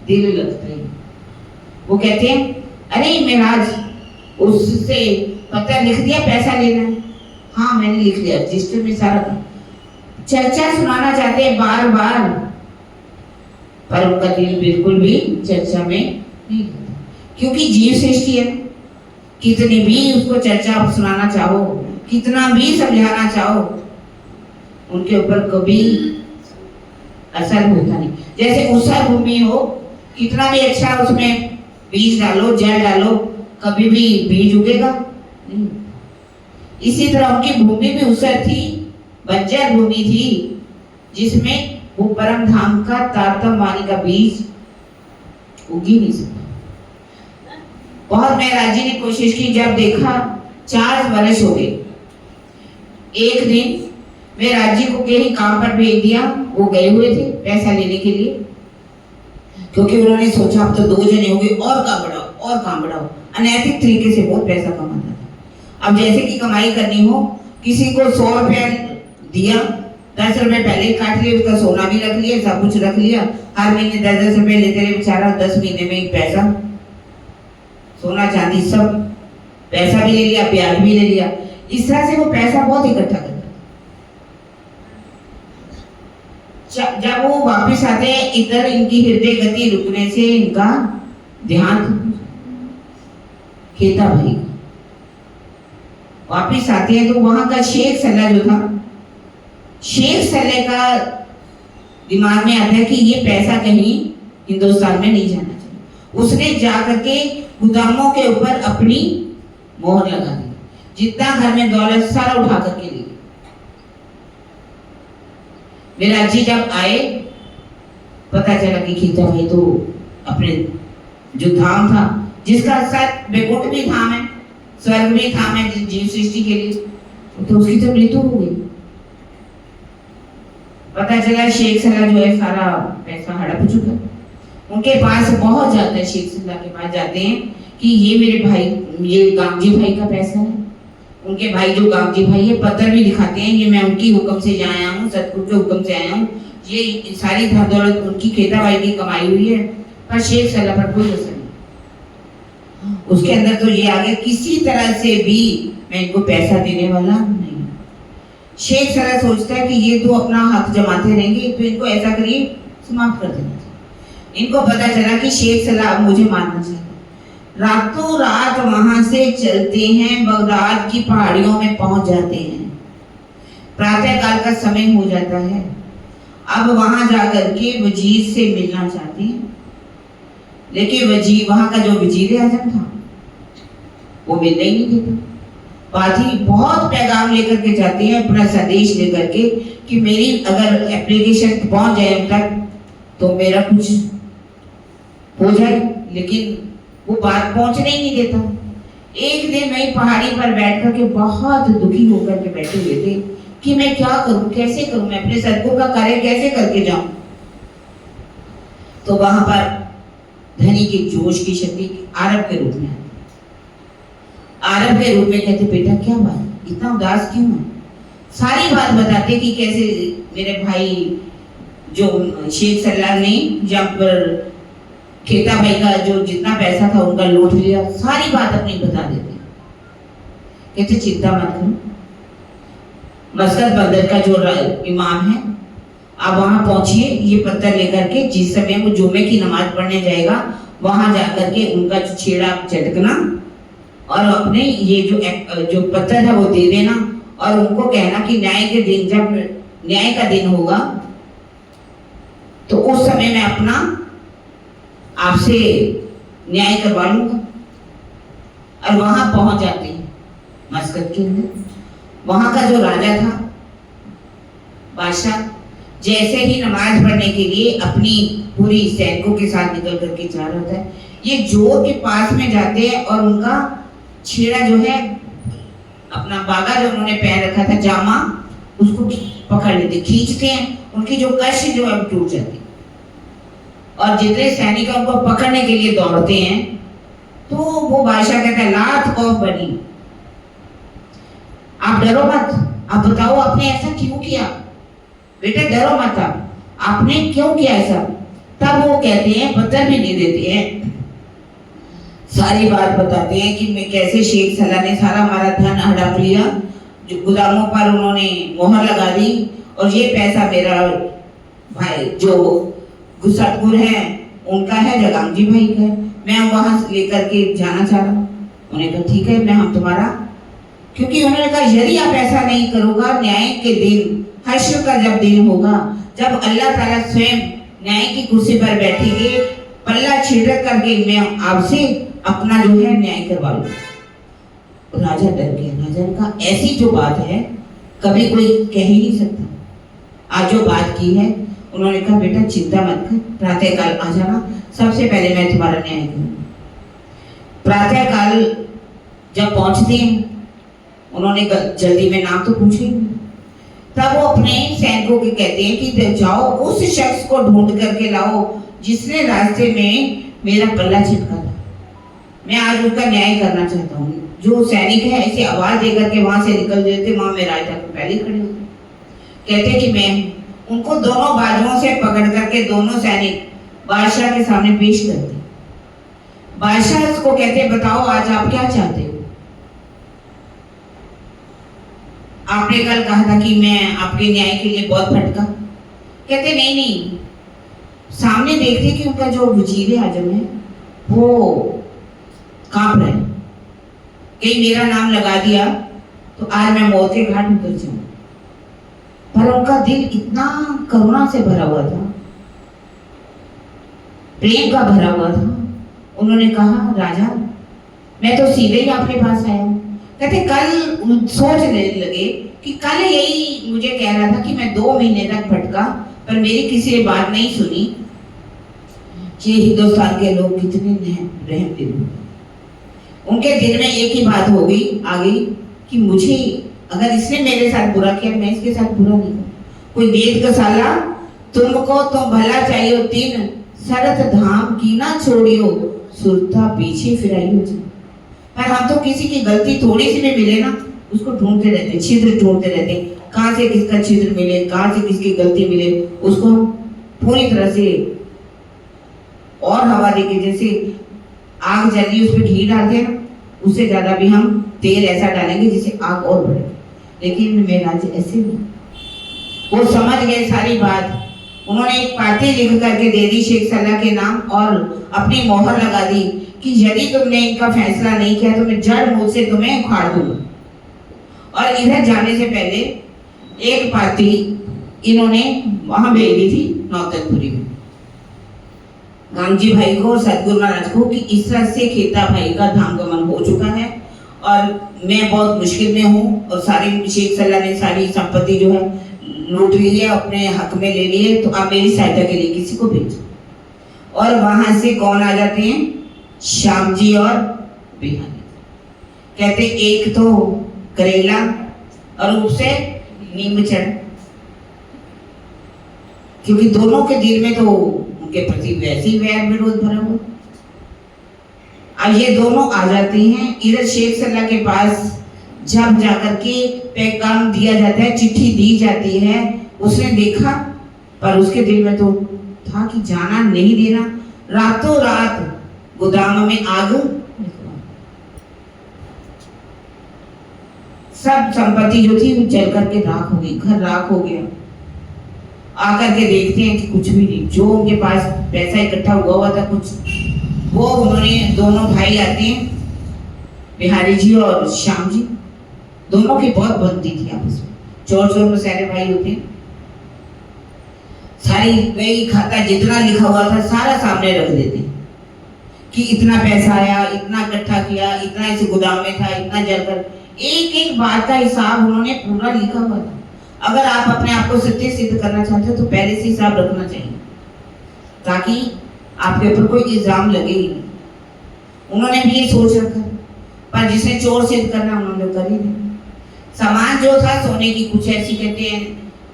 Speaker 4: दिल लगता है। वो कहते हैं अरे महाराज उससे पत्र लिख दिया, पैसा लेना है? हाँ मैंने लिख लिया, रजिस्टर में सारा। चर्चा सुनाना चाहते हैं बार बार, पर उनका दिल बिल्कुल भी चर्चा में नहीं, क्योंकि जीव सृष्टि है। कितनी भी उसको चर्चा सुनाना चाहो, कितना भी समझाना चाहो, उनके ऊपर कभी असर होता नहीं। जैसे ऊसर भूमि हो, कितना भी अच्छा उसमें बीज डालो, जल डालो, कभी भी बीज उगेगा नहीं। इसी तरह उनकी भूमि भी ऊसर थी, बंजर भूमि थी, जिसमें वो परम धाम का तारतम वाणी का बीज उग ही नहीं सकता। बहुत महाराज जी ने कोशिश की, जब देखा 4 वर्ष हो गए। एक दिन महाराज जी को कहीं काम पर भेज दिया, वो गए हुए थे पैसा लेने के लिए, क्योंकि उन्होंने सोचा अब तो 2 जने हो गए, और काम बढ़ाओ और काम बढ़ाओ। अनैतिक तरीके से बहुत पैसा कमाता था। अब जैसे कि कमाई करनी हो, किसी को 100 रुपया दिया 10 रुपए पहले ही काट लिए, उसका सोना भी रख लिया, सब कुछ रख लिया, हर महीने 10-10 रुपए लेते रहे बेचारा। 10 महीने में ही पैसा, सोना चांदी सब, पैसा भी ले लिया, ब्याज भी ले लिया। इस तरह से वो पैसा बहुत इकट्ठा करता। जब वो वापस आते हैं इधर, इनकी हृदय गति रुकने से इनका ध्यान खेता भाई वापिस आते हैं तो वहां का शेख सल्ला जो था, शेख सल्ले का दिमाग में आता है कि ये पैसा कहीं हिंदुस्तान में नहीं जाना चाहिए। उसने जाकर के गुदामों के ऊपर अपनी मोहर लगा दी, जितना घर में दौलत सारा उठा करके ले। मेरा जी जब आए पता चला कि खींचा भाई तो अपने जो धाम था, जिसका साथ बेकुट भी धाम है, स्वर्ग भी धाम है जीव सृष्टि के लिए, तो उसकी तो मृत्यु हो गई। पता चला शेख सल्ला जो है सारा पैसा हड़प चुका। उनके पास बहुत जाता है, शेख सल्ला के पास जाते हैं कि ये मेरे भाई, ये गांधी भाई का पैसा है। उनके भाई जो गांधी भाई है पत्र भी दिखाते हैं, ये मैं उनकी हुक्म से यहाँ आया हूँ, सतगुरु के हुक्म से आया हूँ, ये सारी धन दौलत उनकी खेता भाई की कमाई हुई है। पर शेख सल्ला पर कोई असर नहीं। उसके अंदर तो ये आ गया किसी तरह से भी मैं इनको पैसा देने वाला नहीं। शेख सल्ला सोचता है कि ये तो अपना हाथ जमाते रहेंगे, तो इनको ऐसा करिए समाप्त कर देना चाहिए। इनको पता चला कि शेख सल्ला अब मुझे मारना चाहिए। रातों रात वहां से चलते हैं, बगदाद की पहाड़ियों में पहुंच जाते हैं। प्रातः काल का समय हो जाता है। अब वहां जाकर के वजीर से मिलना चाहते हैं, लेकिन वजीर, वहां का जो वजीर आजम था वो मिलने ही नहीं देता। पाजी बहुत पैगाम लेकर के जाते हैं, अपना संदेश लेकर के कि मेरी अगर एप्लीकेशन पहुंच जाए उन तक तो मेरा कुछ हो जाए, लेकिन वो बात पहुंचने ही नहीं देता। एक दिन मैं पहाड़ी पर बैठ करके बहुत दुखी होकर के बैठे हुए थे कि मैं क्या करूं, कैसे करूं, मैं अपने सदगुरु का कार्य कैसे करके जाऊं। तो वहां पर धनी के जोश की शक्ति आरब के रूप में, आरब के रूप में कहते बेटा क्या बात, इतना उदास क्यों है। सारी बात बताते कि कैसे मेरे भाई जो शेख सल्ला ने जब खेता भाई का जो जितना पैसा था उनका लूट लिया, सारी बात अपनी बता देते। कहते चिंता मत करो, मस्कत बंदर का जो इमाम है आप वहां पहुंचिए, ये पत्थर लेकर के जिस समय वो जुमे की नमाज पढ़ने जाएगा वहां जाकर के उनका जो छेड़ा चटकना और अपने ये जो पत्थर है वो दे देना, और उनको कहना कि न्याय के दिन, जब न्याय का दिन होगा तो उस समय मैं अपना आपसे न्याय करवा लूंगा। और वहां पहुंच जाते हैं मस्कत के अंदर। वहां का जो राजा था, बादशाह, जैसे ही नमाज पढ़ने के लिए अपनी पूरी सैनिकों के साथ निकल करके जा रहा था, ये जोर के पास में जाते हैं और उनका छेड़ा जो है, अपना बागा जो उन्होंने पहन रखा था जामा, उसको पकड़ लेते, खींचते हैं, उनकी जो कश जो है टूट जाती। और जितने सैनिक उनको पकड़ने के लिए दौड़ते हैं तो वो बादशाह कहता है लात खौफ बनी, आप डरो मत, आप बताओ आपने ऐसा क्यों किया, बेटा डरो मत, आपने क्यों किया ऐसा। तब वो कहते हैं, पत्थर भी नहीं देते हैं, सारी बात बताते हैं कि मैं कैसे शेख सल्ला ने सारा हमारा धन हड़प लिया, जो गुदामों पर उन्होंने मोहर लगा दी, और ये पैसा मेरा भाई जो सतगुरु है उनका है, जगांगी भाई का है, मैं वहां लेकर के जाना चाह रहा हूँ। उन्होंने कहा ठीक है, मैं हम तुम्हारा, क्योंकि उन्होंने कहा यदि आप ऐसा नहीं करोगा, न्याय के दिन, हश्र का जब दिन होगा, जब अल्लाह ताला स्वयं न्याय की कुर्सी पर बैठेंगे, पल्ला छिड़क करके मैं आपसे अपना जो है न्याय करवा लूं। राजा डर गया। राजा ने कहा ऐसी जो बात है कभी कोई कह ही नहीं सकता। आज जो बात की है, उन्होंने कहा बेटा चिंता मत कर, प्रातः काल आ जाना, सबसे पहले मैं तुम्हारा न्याय करूंगा। प्रातः काल जब पहुंचते हैं, उन्होंने जल्दी में नाम तो पूछे, तब वो अपने सैनिकों के कहते हैं कि जाओ उस शख्स को ढूंढ करके लाओ जिसने रास्ते में मेरा पल्ला छिटका था, मैं आज उसका न्याय करना चाहता हूँ। जो सैनिक है ऐसे आवाज देकर के वहां से निकल जाते, वहां में राजा को पहले खड़े होते। कहते कि मैं उनको दोनों बाजुओं से पकड़ करके दोनों सैनिक बादशाह के सामने पेश करते। बादशाह इसको कहते, बताओ आज आप क्या चाहते हो? आपने कल कहा था कि मैं आपके न्याय के लिए बहुत भटका। कहते नहीं नहीं, सामने देखते कि उनका जो वजीर आजम है वो कांप रहे, कहीं मेरा नाम लगा दिया तो आज मैं मौत के घाट उतर जाऊं। पर उनका दिल इतना करुणा से भरा हुआ था, प्रेम का भरा हुआ था। उन्होंने कहा, राजा मैं तो सीधे ही आपके पास आया हूं। कहते कल सोचने लगे कि कल यही मुझे कह रहा था कि मैं 2 महीने तक भटका पर मेरी किसी ने बात नहीं सुनी। ये हिंदुस्तान के लोग कितने रहमदिल हैं। उनके दिल में एक ही बात हो गई आ गई कि मुझे अगर इसने मेरे साथ बुरा किया मैं इसके साथ बुरा नहीं करूं। कोई वेद का साला तुमको तो भला चाहिए 3 सरत धाम की ना छोड़ियो सुरता पीछे फिराइयो जी। पर हम तो किसी की गलती थोड़ी सी भी मिले ना उसको ढूंढते रहते, छिद्र ढूंढते रहते, कहां से किसका छिद्र मिले, कहां से किसकी गलती मिले, उसको पूरी तरह से और हवा देके जैसे आग जल रही उस पर घी डालते हैं ना, उससे ज्यादा भी हम तेल ऐसा डालेंगे जिससे आग और बढ़े। लेकिन मेराज ऐसे नहीं, वो समझ गए सारी बात। उन्होंने एक पार्टी लिख करके दे दी शेख सल्ला के नाम और अपनी मोहर लगा दी कि यदि तुमने इनका फैसला नहीं किया तो मैं जड़ मूल से तुम्हें उखाड़ दूंगा। और इधर जाने से पहले एक पार्टी इन्होंने वहां भेज दी थी नौतनपुरी में गांधी भाई को और सतगुरु महाराज को कि इस तरह से खेता भाई का धाम गमन हो चुका है और मैं बहुत मुश्किल में हूँ और सारी शेख सल्ला ने सारी संपत्ति जो है लूट ली है, अपने हक में ले ली है, तो आप मेरी सहायता के लिए किसी को भेजो। और वहां से कौन आ जाते हैं? श्याम जी और बिहारी। कहते एक तो करेला और उससे नीम चढ़, क्योंकि दोनों के दिल में तो उनके प्रति वैसे ही वैर विरोध भरा हुआ। अब ये दोनों आ जाते हैं इधर शेख सल्ला के पास। जब जाकर के पैगाम दिया जाता है, चिट्ठी दी जाती है, उसने देखा पर उसके दिल में तो था कि जाना नहीं देना। रातों रात गोदाम में आग, सब संपत्ति जो थी वो जल करके राख हो गई, घर राख हो गया। आकर के देखते हैं कि कुछ भी नहीं, जो उनके पास पैसा इकट्ठा हुआ था कुछ, वो उन्होंने दोनों भाई आते हैं, बिहारी जी और श्याम जी, दोनों की बहुत बनती थी आपस में, चोर चोर मसाले भाई होते हैं। सारी वही खाता जितना लिखा हुआ था सारा सामने रख देते कि इतना पैसा आया, इतना इकट्ठा किया, इतना इस गोदाम में था, इतना जलकर, एक एक बात का हिसाब उन्होंने पूरा लिखा हुआ था। अगर आप अपने आप को सत्य सिद्ध करना चाहते हो तो पहले से हिसाब रखना चाहिए ताकि आपके ऊपर कोई इल्जाम लगे ही नहीं। उन्होंने भी ये सोच रखा, पर जिसने चोर सिद्ध करना उन्होंने कर ही दिया। सामान जो था सोने की कुछ ऐसी कहते हैं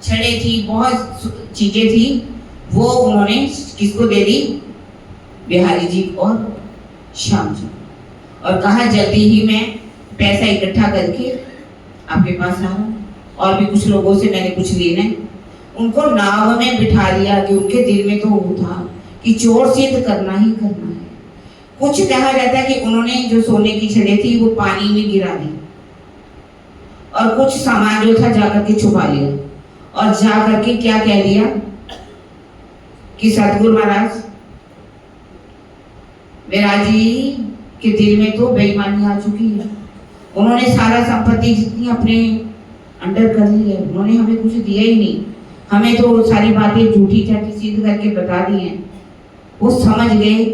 Speaker 4: छड़े थी, बहुत चीजें थी, वो उन्होंने किसको दे दी? बिहारी जी और श्याम जी, और कहा जल्दी ही मैं पैसा इकट्ठा करके आपके पास आ रहा हूँ और भी कुछ लोगों से मैंने कुछ लेना है। उनको नाव में बिठा दिया कि उनके दिल में तो वो था कि चोर सिद्ध करना ही करना है। कुछ कहा जाता है कि उन्होंने जो सोने की छड़ें थी वो पानी में गिरा दी और कुछ सामान जो था जाकर के छुपा लिया और जाकर के क्या कह दिया कि सतगुरु महाराज मेरा जी के दिल में तो बेईमानी आ चुकी है, उन्होंने सारा संपत्ति जितनी अपने अंडर कर ली है, उन्होंने हमें कुछ दिया ही नहीं, हमें तो सारी बातें झूठी चाटी सिद्ध करके बता दी हैं। वो समझ गए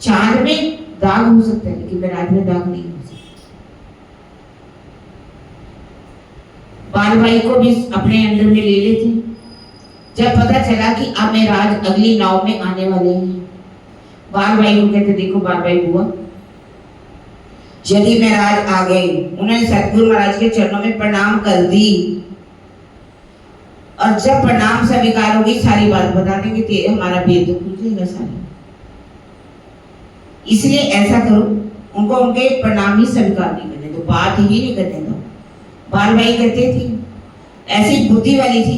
Speaker 4: चांद में दाग हो सकता है लेकिन मेराज में दाग नहीं हो सकता। बाल भाई को भी अपने अंडर में ले लेते। जब पता चला कि अब मेराज अगली नाव में आने वाले हैं, बाल भाई को कहते देखो बाल भाई बुआ, यदि मेराज आ गए, उन्होंने सतगुरु महाराज के चरणों में प्रणाम कर दी और जब प्रणाम स्वीकार होगी सारी बात बता देंगे, तेरे हमारा भेद तो खुल जाएगा सारा। इसलिए ऐसा करो, उनको उनके प्रणाम ही स्वीकार नहीं करने दो, बात ही नहीं करने दो। बाल भाई कहते थे ऐसी बुद्धि वाली थी।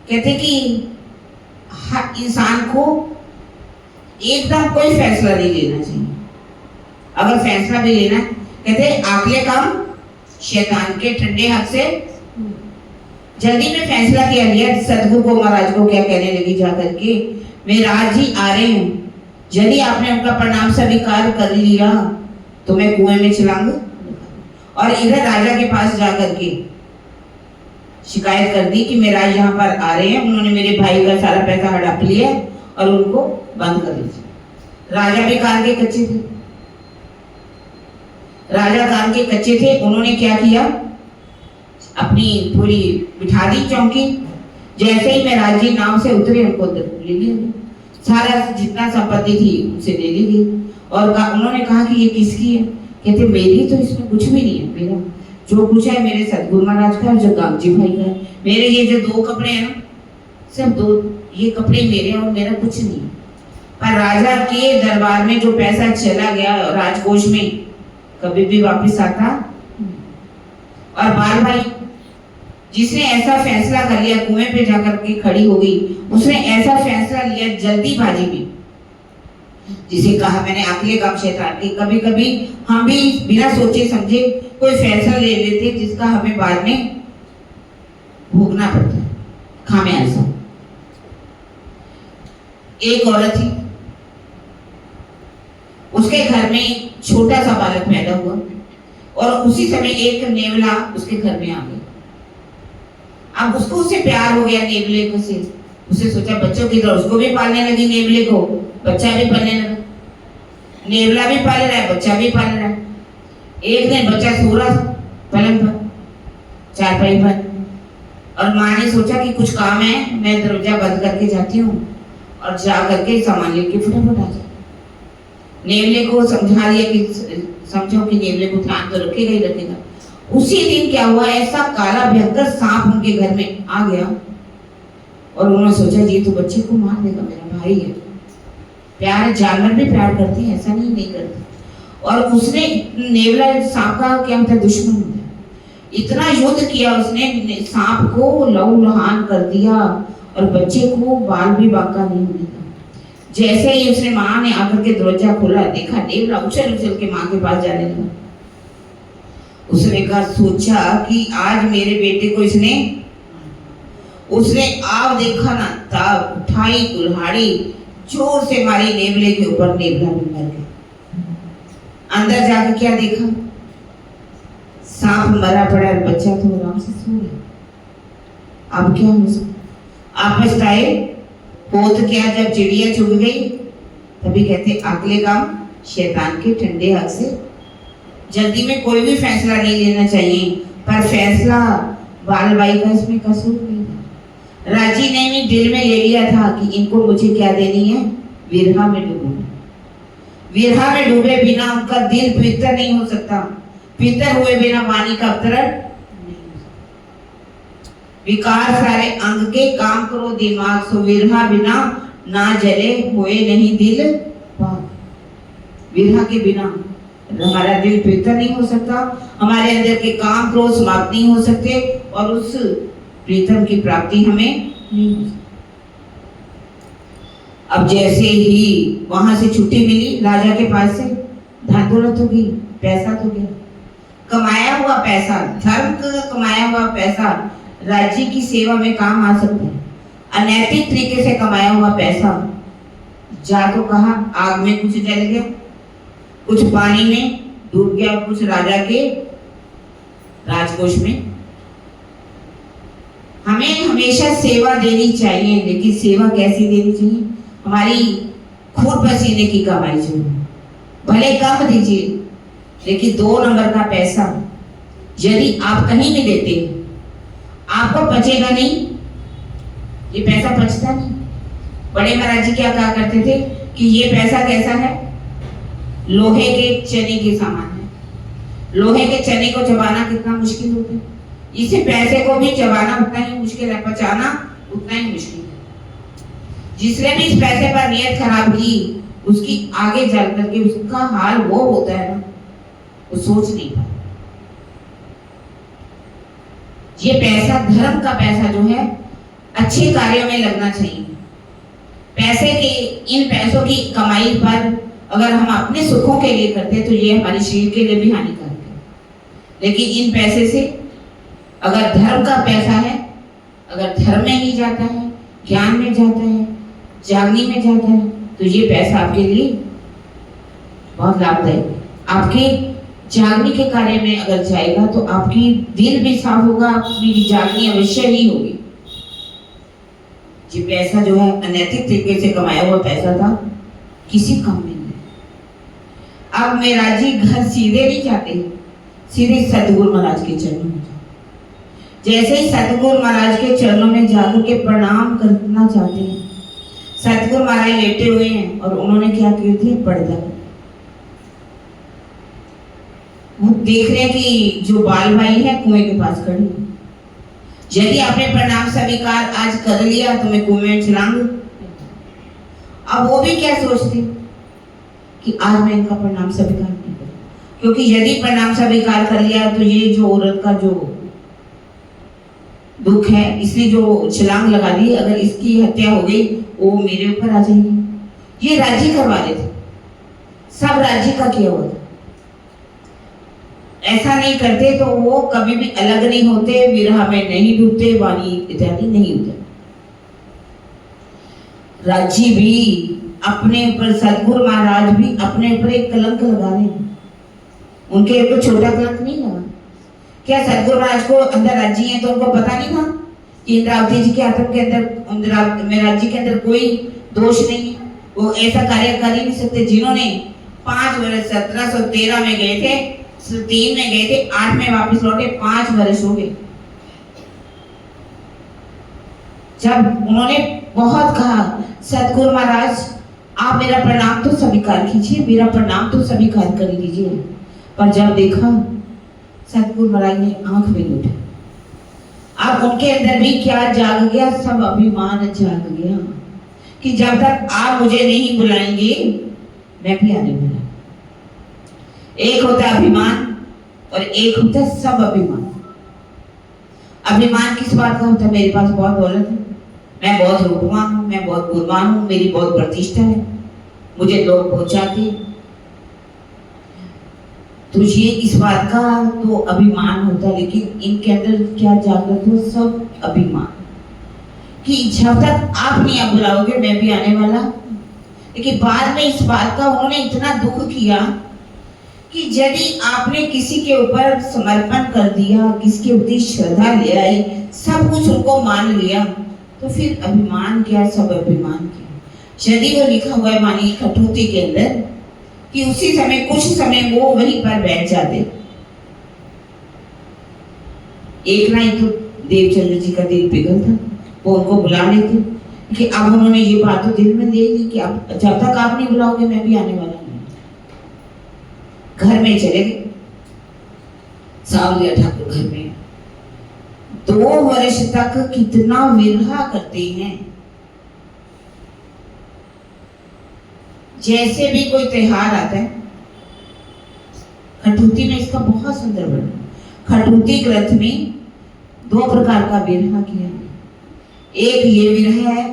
Speaker 4: कहते कि हर इंसान को एकदम कोई फैसला नहीं लेना चाहिए। अगर फैसला भी लेना, कहते आखिरी काम शैतान के ठंडे हाथ से। जल्दी में फैसला किया लिया। सदगुरु को महाराज को क्या कहने लगी जाकर के, मैं राज जी आ रही हूँ, यदि आपने उनका प्रणाम स्वीकार कर लिया तो मैं कुएं में चलाऊंगा। और इधर राजा के पास जाकर के शिकायत कर दी कि मेरा यहाँ पर आ रहे हैं, उन्होंने मेरे भाई का सारा पैसा हड़प लिया और उनको बंद कर दीजिए। राजा भी कान के कच्चे थे, राजा कान के कच्चे थे। उन्होंने क्या किया, अपनी पूरी बिठा दी चौकी। जैसे ही महाराज जी नाव से उतरे उनको ले लिया, सारा जितना संपत्ति थी उनसे ले ली गई। और उन्होंने कहा कि ये किसकी है? कहते मेरी तो इसमें कुछ भी नहीं है, मेरा जो कुछ है मेरे सतगुरु महाराज का, जो गांगजी भाई का है। मेरे ये जो 2 कपड़े हैं ना, सब 2 ये कपड़े मेरे और मेरा कुछ नहीं। पर राजा के दरबार में जो पैसा चला गया राजकोष में, कभी भी वापस आता। और बाल भाई जिसने ऐसा फैसला कर लिया, कुएं पे जाकर के खड़ी हो गई, उसने ऐसा फैसला लिया जल्दीबाजी में, जिसे कहा मैंने आखिरी काम शैतान की। कभी कभी हम भी बिना सोचे समझे कोई फैसला ले लेते जिसका हमें बाद में भोगना पड़ता है, खामियाजा। एक औरत थी, उसके घर में छोटा सा बालक पैदा हुआ और उसी समय एक नेवला उसके घर में आ गया। अब उसको उससे प्यार हो गया नेवले को से। उसे सोचा बच्चों की तरह उसको भी पालने लगी, नेवले को बच्चा भी पालने लगा। नेवला भी पाल रहा है, बच्चा भी पाल रहा है। एक दिन बच्चा सो रहा था पलंग पर, चारपाई पर, और माँ ने सोचा कि कुछ काम है, मैं दरवाजा बंद करके जाती हूँ और जा करके सामान लेके फटाफट आ जाए। नेवले को समझा दिया कि समझो कि नेवले को ध्यान तो रखेगा ही रखेगा। उसी दिन क्या हुआ, ऐसा काला भयंकर सांप उनके घर में आ गया और उन्होंने सोचा ये तो बच्चे को मार देगा, मेरा भाई है। प्यार, जानवर भी प्यार करते हैं, ऐसा नहीं करते। और उसने नेवला सांप का क्या होता है, दुश्मन होता है। इतना युद्ध किया उसने, सांप को लहू लुहान कर दिया और बच्चे को बाल भी बांका नहीं होने दिया। जैसे ही उसने माँ ने आकर के दरवाजा खोला, देखा नेवला उछल उछल के माँ के पास जाने लगा। उसने कहा, सोचा कि आज मेरे बेटे को उसने आव देखा ना, तब उठाई कुल्हाड़ी, जोर से मारी नेवले के ऊपर। नेवला भी मर गया। अंदर जाकर क्या देखा, सांप मरा पड़ा और बच्चा तो आराम से सो गया। अब क्या हो सकता, आप पछताए पोत क्या, जब चिड़िया चुग गई। तभी कहते अगले काम शैतान के ठंडे हाथ से। जल्दी में कोई भी फैसला नहीं लेना चाहिए, पर फैसला बालबाई का इसमें कसूर नहीं था। राजी ने भी दिल में ले लिया था कि इनको मुझे क्या देनी है, विरहा में डूबूंगा। विरहा में डूबे बिना उनका दिल पवित्र नहीं हो सकता। पवित्र हुए बिना वाणी का अवतरण नहीं हो सकता। विकार सारे अंग के, काम करो दिमाग सो, विरहा बिना ना जले हुए नहीं दिल पाक। विरहा के बिना हमारा दिल पवित्र नहीं हो सकता, हमारे अंदर के काम क्रोध समाप्त नहीं हो सकते और उस प्रीतम की प्राप्ति हमें नहीं हो सकती। अब जैसे ही वहां से छुट्टी मिली राजा के पास से, धन दौलत होगी, पैसा तो गया, कमाया हुआ पैसा, धर्म का कमाया हुआ पैसा राज्य की सेवा में काम आ सकता है। अनैतिक तरीके से कमाया हुआ पैसा जा तो कहा आग में कुछ जल गया, कुछ पानी में डूब गया, कुछ राजा के राजकोष में। हमें हमेशा सेवा देनी चाहिए, लेकिन सेवा कैसी देनी चाहिए, हमारी खून पसीने की कमाई चाहिए। भले कम दीजिए, लेकिन 2 नंबर का पैसा यदि आप कहीं भी देते हैं आपको बचेगा नहीं, ये पैसा बचता नहीं। बड़े महाराज जी क्या कहा करते थे कि ये पैसा कैसा है, लोहे के चने के समान है। लोहे के चने को चबाना कितना मुश्किल होता है, इसे पैसे को भी चबाना उतना ही मुश्किल है, पचाना उतना ही मुश्किल है। जिसने भी इस पैसे पर नियत खराब की, उसकी आगे चल करके उसका हाल वो होता है ना, वो सोच नहीं पाता। ये पैसा, धर्म का पैसा जो है, अच्छे कार्यों में लगना चाहिए। पैसे के, इन पैसों की कमाई पर अगर हम अपने सुखों के लिए करते हैं तो ये हमारे शरीर के लिए भी हानिकारक है। लेकिन इन पैसे से अगर धर्म का पैसा है, अगर धर्म में ही जाता है, ज्ञान में जाता है, जागने में जाता है, तो ये पैसा आपके लिए बहुत लाभदायक है। आपके जागने के कार्य में अगर जाएगा तो आपकी दिल भी साफ होगा, आपकी जागनी अवश्य ही होगी। ये पैसा जो है अनैतिक तरीके से कमाया हुआ पैसा था, किसी काम में नहीं। अब मेरा जी घर सीधे नहीं जाते, सीधे सतगुरु महाराज के चरणों में जाते। जैसे ही सतगुरु महाराज के चरणों में जाकर के प्रणाम करना चाहते हैं, सतगुरु महाराज लेटे हुए हैं और उन्होंने क्या किए थे, पर्दा। वो देख रहे हैं कि जो बाल भाई है कुएं के पास खड़ी है। यदि आपने प्रणाम स्वीकार आज कर लिया तो मैं कुएं में चलाऊंगी। अब वो भी क्या सोचते कि आज मैं इनका प्रणाम स्वीकार नहीं करूं, क्योंकि यदि प्रणाम स्वीकार कर लिया तो ये जो औरत का जो दुख है, इसने जो छलांग लगा दी, अगर इसकी हत्या हो गई वो मेरे ऊपर आ जाएगी। ये राज्य करवा रहे थे, सब राज्य का किया हुआ था। ऐसा नहीं करते तो वो कभी भी अलग नहीं होते, विरह में नहीं डूबते, वाणी इत्यादि नहीं होते। राज्य भी अपने ऊपर, सतगुरु महाराज भी अपने ऊपर एक कलंक लगा रहे हैं। उनके ऊपर छोटा कलंक नहीं लगा। क्या सतगुरु महाराज को अंदर राज्य है तो उनको पता नहीं था कि इंद्रावती जी के आत्मा के अंदर, महाराज जी के अंदर कोई दोष नहीं है, वो ऐसा कार्य कर ही नहीं सकते। जिन्होंने 5 वर्ष 1713 में गए थे, 3 में गए थे, 8 में वापस लौटे, 5 वर्ष हो गए। जब उन्होंने बहुत कहा, सतगुरु महाराज आप मेरा प्रणाम तो स्वीकार कीजिए, मेरा प्रणाम तो स्वीकार कर लीजिए। पर जब देखा, सतगुरु महाराज ने आंख में उठा। अब उनके अंदर भी क्या जाग गया, सब अभिमान जाग गया कि जब तक आप मुझे नहीं बुलाएंगे मैं भी आने वाला। एक होता अभिमान और एक होता सब अभिमान। अभिमान किस बात का होता है, मेरे पास बहुत दौलत है, मैं बहुत रूपवान हूँ, मैं बहुत गुणवान हूँ, मेरी बहुत प्रतिष्ठा है, मुझे लोग पहुंचाते। तो ये इस बात का तो अभिमान होता है। लेकिन इनके अंदर क्या जागृत हो, सब अभिमान कि जब तक आप नहीं बुलाओगे मैं भी आने वाला। लेकिन बाद में इस बात का उन्होंने इतना दुख किया कि यदि आपने किसी के ऊपर समर्पण कर दिया, किसके ऊपर श्रद्धा ले आए, सब कुछ उनको मान लिया, तो फिर अभिमान क्या, सब अभिमान क्या। यदि वो लिखा हुआ है मानिए कठौती के अंदर कि उसी समय, कुछ समय वो वहीं पर बैठ जाते। एक ना एक तो देवचंद्र जी का दिल पिघल था, वो उनको बुला लेते कि अब उन्होंने ये बात तो दिल में ले ली कि अब जब तक आप नहीं बुलाओगे मैं भी आने वाला नहीं। घर में चले गए, सावलिया ठाकुर घर में 2 वर्ष तक कितना विरह करते हैं। जैसे भी कोई त्योहार आता है, खटूती में इसका बहुत सुंदर वर्णन, खटूती ग्रंथ में 2 प्रकार का विरह किया है। एक ये विरह है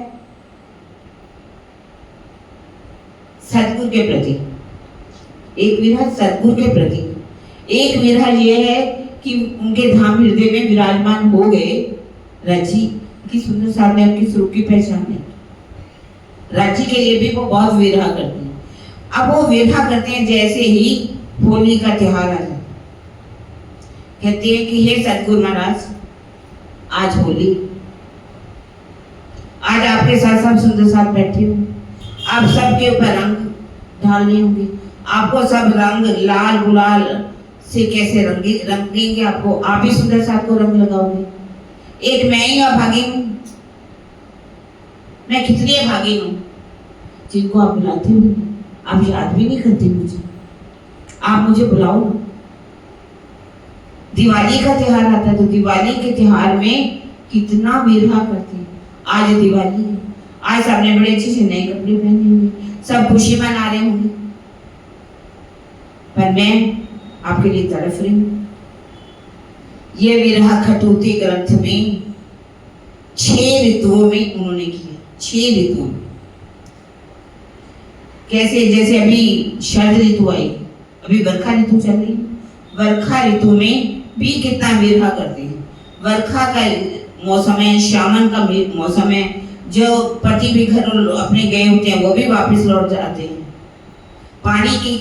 Speaker 4: सतगुरु के प्रति, एक विरह सतगुरु के प्रति, एक विरह ये है कि उनके धाम हृदय में विराजमान हो गए राज्य की सुंदर सामने उनकी स्वरूप की पहचान है। राज्य के लिए भी वो बहुत विरह करते हैं। अब वो विरह करते हैं जैसे ही होली का त्योहार आ जाता, कहते हैं कि हे सतगुरु महाराज आज होली, आज आपके साथ सब सुंदर साथ बैठे हो, आप सबके ऊपर रंग डालने होंगे, आपको सब रंग लाल गुलाल से कैसे रंगेंगे आपको, आप भी सुंदर साथ को रंग लगाओगे। एक मैं ही अभागी हूँ, मैं कितनी अभागी हूँ जिनको आप बुलाते हो, आप याद भी नहीं करते मुझे, आप मुझे बुलाओ। दिवाली का त्योहार आता है तो दिवाली के त्योहार में कितना विरह करते हैं। आज दिवाली है, आज सबने बड़े अच्छे से नए कपड़े पहने होंगे, सब खुशी मना रहे होंगे, पर मैं आपके लिए तड़फ रही हूँ। ये विरह खटूती ग्रंथ में 6 ऋतुओं में उन्होंने किया। 6 ऋतुओं में कैसे, जैसे अभी शरद ऋतु आई, अभी वर्षा ऋतु चल रही है, वर्षा ऋतु में भी कितना विरह करते हैं। वर्षा का मौसम है, श्रावण का मौसम है, जो पति भी घर अपने गए होते हैं वो भी वापस लौट जाते हैं। पानी की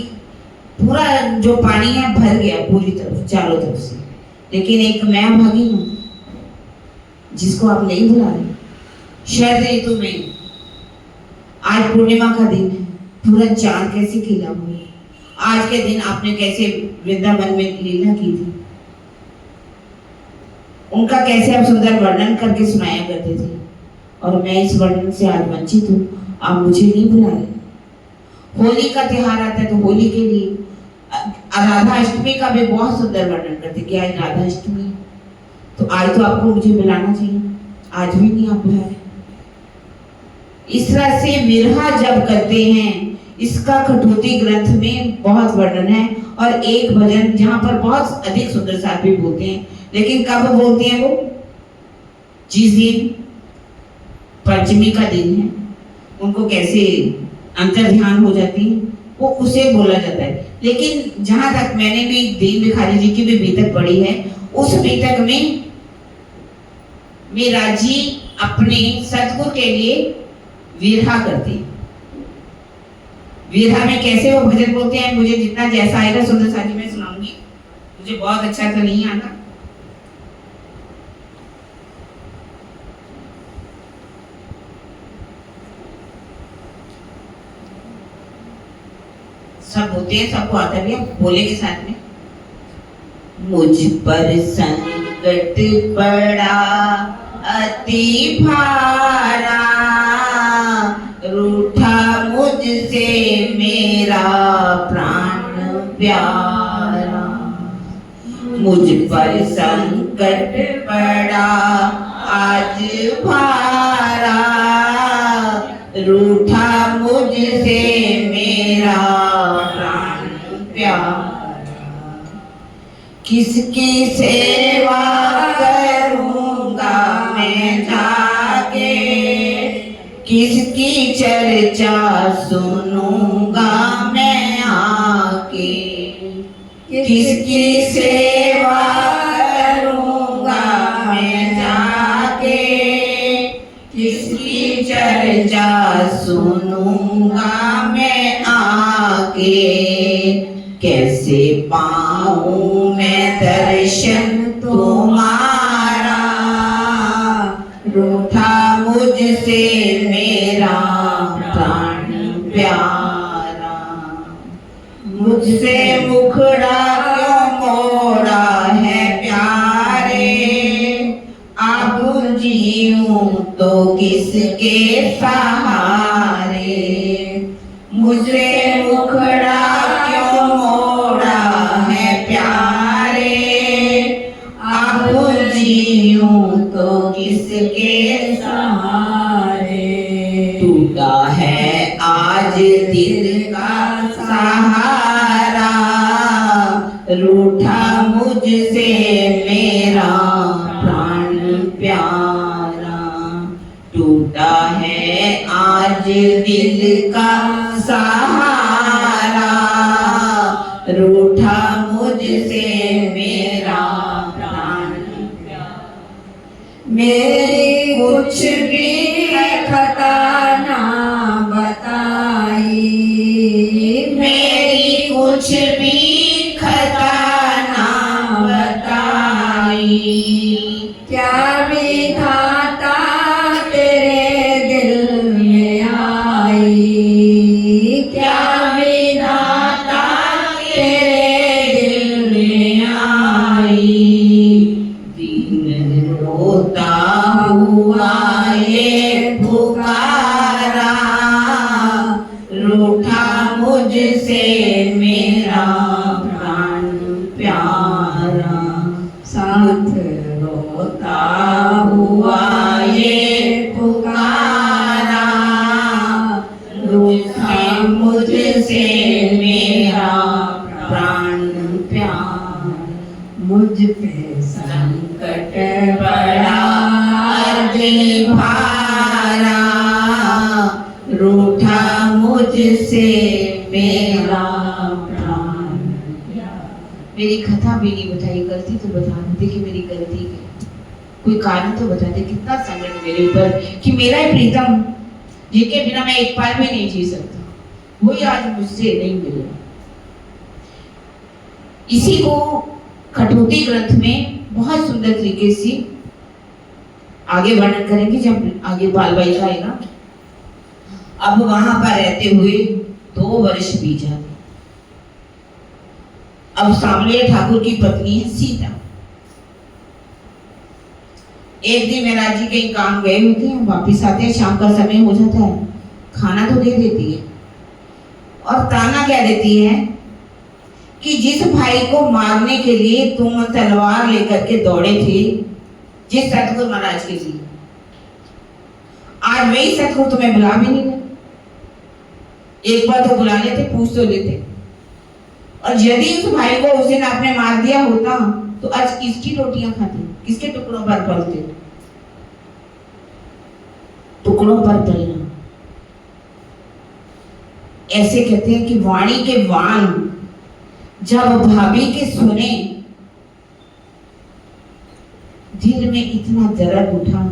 Speaker 4: पूरा जो पानी है भर गया पूरी तरफ, चारों तरफ से, लेकिन एक मैं भागी हूँ जिसको आप नहीं बुला रहे। शरद ऋतु में आज पूर्णिमा का दिन है, पूरा चांद कैसे खिला हुआ है। आज के दिन आपने कैसे वृंदावन में लीला की थी, उनका कैसे आप सुंदर वर्णन करके सुनाया करते थे, और मैं इस वर्णन से आज वंचित हूँ, आप मुझे नहीं बुला रहे। होली का त्योहार आता है तो होली के लिए, राधा अष्टमी का भी बहुत सुंदर वर्णन करते कि आज राधा अष्टमी है, तो आज तो आपको मुझे बुलाना चाहिए, आज भी नहीं आप बुला रहे। इस तरह से विरह जब करते हैं, इसका खटूती ग्रंथ में बहुत वर्णन है। और एक भजन जहाँ पर बहुत अधिक सुंदर साथ भी बोलते हैं, लेकिन कब बोलते हैं वो, जिस दिन पंचमी का दिन है, उनको कैसे अंतर ध्यान हो जाती है, वो उसे बोला जाता है। लेकिन जहां तक मैंने भी दीन भिखारी जी की भी बीतक पढ़ी है, उस बीतक में मीरा जी अपने सतगुरु के लिए विरह करते हैं। विरह में कैसे वो भजन बोलते हैं, मुझे जितना जैसा आएगा सुंदर साजी में सुनाऊंगी, मुझे बहुत अच्छा तो नहीं आता। सब होते हैं, सबको आता भी, बोले के साथ में। मुझ पर संकट पड़ा अति भारा, रूठा मुझसे मेरा प्राण प्यारा। मुझ पर संकट पड़ा आज भारा, रूठा मुझसे मेरा प्राण प्यारा। किसकी सेवा करूंगा मैं जाके, किसकी चर्चा सुनूंगा मैं आके। किसकी सेवा करूंगा मैं जाके, किसकी चर्चा सुनूंगा मैं आके। कैसे पाऊं मैं दर्शन तुम्हारा, रूठा मुझसे मेरा प्राण प्यारा। मुझसे मुखड़ा क्यों मोड़ा है प्यारे, अब जीऊं तो किसके सहारे। मुझसे मुखड़ा क्यों मोड़ा है प्यारे, अब जीऊं तो किसके सहारे। टूटा है आज दिल का सहारा, रूठा मुझसे मेरा प्राण प्यारा। टूटा है आज दिल का सहारा, रूठा मुझसे मेरा प्राण प्यारा। मेरी कुछ भी खता ना बताई, मेरी कुछ भी खता ना बताई। क्या विधाता तेरे दिल में आई, क्या विधाता तेरे दिल में आई। दिन रोता हुआ ये पुकारा, रूठा मुझसे मेरा प्राण प्यारा। साथ रोता हुआ ये पुकारा, रूठा मुझसे मेरा प्राण प्यारा।
Speaker 2: मुझ पे संकट
Speaker 4: बड़ा दिल भारा, रूठा मुझसे मेरा प्राण। मेरी कथा भी नहीं बताई, गलती तो बता दे कि मेरी गलती क्या, कोई कारण तो बता दे। कितना संकट मेरे ऊपर कि मेरा ही प्रीतम जिनके बिना मैं एक पल भी नहीं जी सकता, वही आज मुझसे नहीं मिले। इसी को कठोती ग्रंथ में बहुत सुंदर तरीके से आगे वर्णन करेंगे जब आगे बाल बालिका आएगा। अब वहां पर रहते हुए 2 वर्ष बीत जाते। अब सांवलिया ठाकुर की पत्नी है सीता। एक दिन महाराज जी कहीं काम गए होते हैं, वापिस आते हैं, शाम का समय हो जाता है, खाना तो दे देती है और ताना क्या देती है कि जिस भाई को मारने के लिए तुम तलवार लेकर के दौड़े थे, जिस सतगुरु महाराज के लिए, आज वही सतगुरु तुम्हें बुला भी नहीं रहे। एक बार तो बुला लेते, पूछ तो लेते। और यदि उस भाई को उस दिन आपने मार दिया होता तो आज किसकी रोटियां खाते, किसके टुकड़ों पर पलते? टुकड़ों पर पलना। ऐसे कहते हैं कि वाणी के वाण जब भाभी के सुने, दिल में इतना दर्द उठा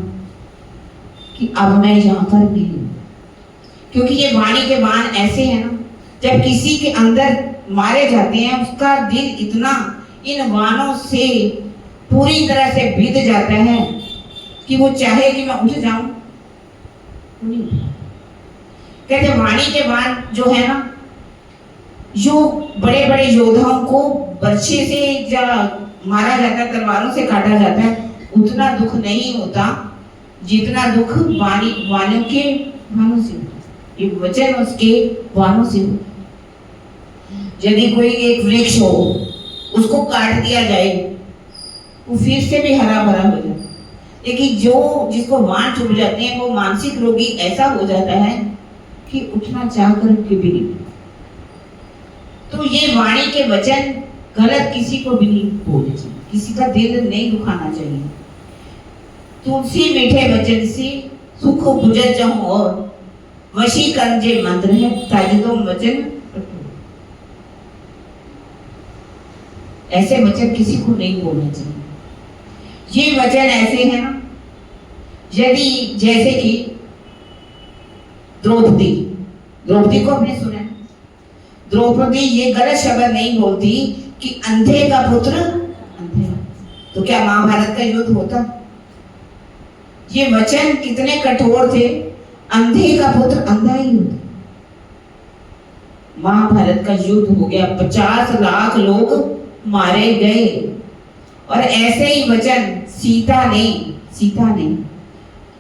Speaker 4: कि अब मैं यहां पर नहीं हूं। क्योंकि ये वाणी के बाण ऐसे हैं ना, जब किसी के अंदर मारे जाते हैं, उसका दिल इतना इन बाणों से पूरी तरह से बीत जाता है कि वो चाहे कि मैं उठ जाऊं, नहीं। कहते वाणी के बाण जो है ना, जो बड़े बड़े योद्धाओं को बर्छे से जब मारा जाता है, तलवारों से काटा जाता है, उतना दुख नहीं होता जितना दुख वाणियों के बाणों से, ये वचन उसके बाणों से हो। यदि कोई एक वृक्ष हो, उसको काट दिया जाए, वो फिर से भी हरा भरा हो जाए, लेकिन जो जिसको बाण चुभ जाते हैं, वो मानसिक रोगी ऐसा हो जाता है कि उठना चाहकर के भी नहीं। तो ये वाणी के वचन गलत किसी को भी नहीं बोलने चाहिए, किसी का दिल नहीं दुखाना चाहिए। तुलसी मीठे वचन से सुख बुझत जाऊं, और वशीकरण जे मंत्र है ताजिदो वचन। ऐसे वचन किसी को नहीं बोलने चाहिए। ये वचन ऐसे हैं ना, यदि जैसे कि द्रौपदी को आपने सुना है, द्रौपदी ये गलत शब्द नहीं बोलती कि अंधे का पुत्र अंधेरा, तो क्या महाभारत का युद्ध होता? ये वचन कितने कठोर थे, अंधे का पुत्र अंधा ही होता। महाभारत का युद्ध हो गया, 50 लाख लोग मारे गए, और ऐसे ही वचन सीता ने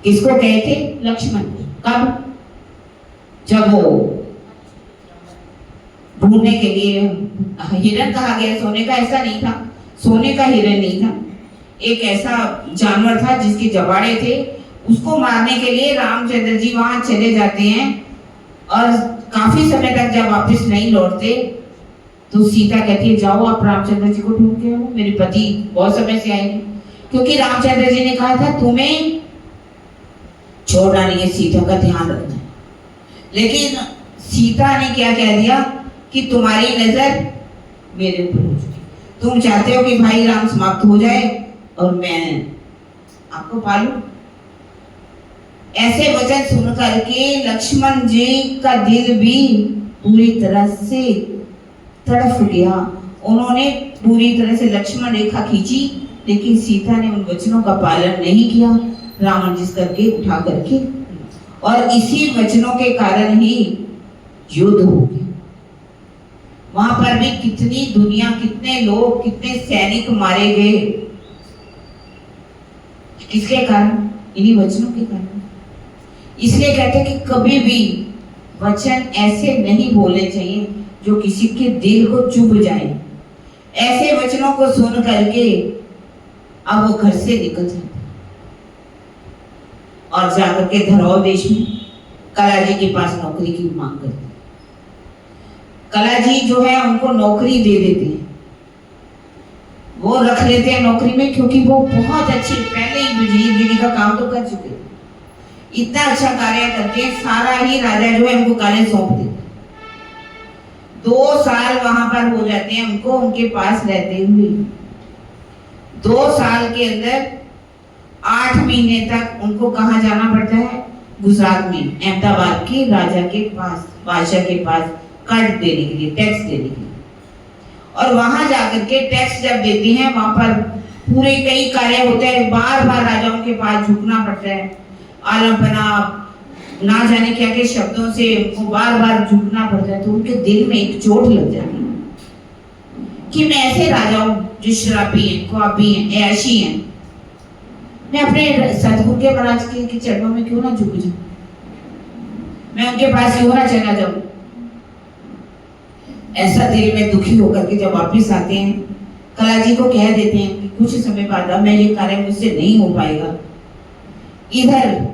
Speaker 4: किसको कहे थे? लक्ष्मण। कब? जब वो ढूंढने के लिए हिरण कहा गया, सोने का ऐसा नहीं था, सोने का हिरण नहीं था, एक ऐसा जानवर था जिसके जबाड़े थे, उसको मारने के लिए रामचंद्र जी वहां चले जाते हैं, और काफी समय तक जब वापस नहीं लौटते तो सीता कहती है जाओ आप रामचंद्र जी को ढूंढ के आओ, मेरे पति बहुत समय से आएंगे। क्योंकि रामचंद्र जी ने कहा था तुम्हें छोड़ना नहीं है, सीता का ध्यान रखना है। लेकिन सीता ने क्या कह दिया कि तुम्हारी नजर मेरे ऊपर हो चुकी, तुम चाहते हो कि भाई राम समाप्त हो जाए और मैं आपको पालू। ऐसे वचन सुन करके लक्ष्मण जी का दिल भी पूरी तरह से तड़फ गया। उन्होंने पूरी तरह से लक्ष्मण रेखा खींची, लेकिन सीता ने उन वचनों का पालन नहीं किया, रावण जिस करके उठा करके, और इसी वचनों के कारण ही युद्ध हो गया। वहां पर भी कितनी दुनिया, कितने लोग, कितने सैनिक मारे गए, किसके कारण? इन्हीं वचनों के कारण। इसलिए कहते हैं कि कभी भी वचन ऐसे नहीं बोलने चाहिए जो किसी के दिल को चुभ जाए। ऐसे वचनों को सुन करके अब वो घर से निकल जाते और जाकर के धरौल देश में कला जी के पास नौकरी की मांग करते। कला जी जो है उनको नौकरी दे देते हैं। वो रख लेते हैं नौकरी में, क्योंकि वो बहुत अच्छी पहले ही वजीरगिरी का काम तो कर चुके, इतना अच्छा कार्य करके सारा ही राजा जो है उनको कार्य सौंप देते। 2 साल वहां पर हो जाते हैं उनको उनके पास रहते हुए। 2 साल के अंदर 8 महीने तक उनको कहाँ जाना पड़ता है? गुजरात में अहमदाबाद के राजा के पास, बादशाह के पास कर देने के लिए, टैक्स देने के लिए। और वहां जाकर के टैक्स जब देते हैं वहां पर पूरे कई कार्य होते हैं, बार बार राजाओं के पास झुकना पड़ता है, आलमपना ना जाने क्या के शब्दों से उनको बार बार झुकना पड़ता है। तो उनके दिल में एक चोट लग जाती है कि मैं ऐसे राजा हूं जो शराबी हैं, ख्वाबी हैं, ऐशी हैं, मैं अपने सतगुरु के महाराज के चरणों में क्यों ना झुक जाऊं, मैं उनके पास क्यों ना चला जाऊं। ऐसा दिल में दुखी होकर के जब वापिस आते हैं, कला जी को कह देते हैं कि कुछ समय बाद मैं ये कार्य मुझसे नहीं हो पाएगा। इधर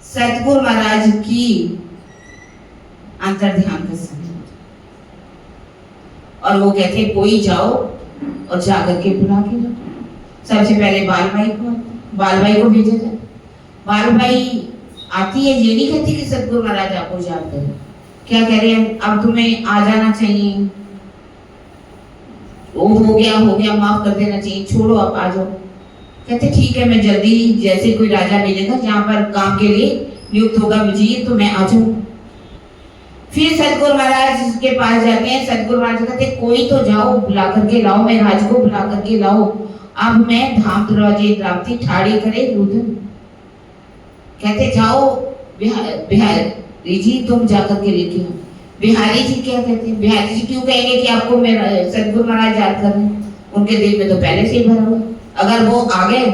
Speaker 4: सतगुरु महाराज की अंतर ध्यान का समय और वो कहते हैं कोई जाओ और जाकर के बुला के लो। सबसे पहले बाल भाई को भेजा जाए। बाल भाई आती है, ये नहीं कहती कि सतगुरु महाराज आपको याद करें, क्या कह रहे हैं, अब तुम्हें आ जाना चाहिए, वो हो गया, माफ कर देना चाहिए, छोड़ो आप आ जाओ। कहते ठीक है, मैं जल्दी जैसे कोई राजा मिलेगा जहाँ पर काम के लिए नियुक्त होगा विजयी तो मैं आ जाऊँ। फिर सतगुरु महाराज के पास जाते हैं। सतगुरु महाराज कहते कोई तो जाओ, बुला करके लाओ, मैं राज को बुला करके लाओ, अब मैं धाम दरवाजे द्रावती ठाड़ी करे रुदन। कहते जाओ बिहारी जी तुम जाकर के लेके आओ। बिहारी जी क्या कहते हैं? बिहारी जी क्यों कहेंगे कि आपको मेरा सतगुरु महाराज याद कर रहे हैं? उनके दिल में तो पहले से ही भरा हुआ, अगर वो आ गए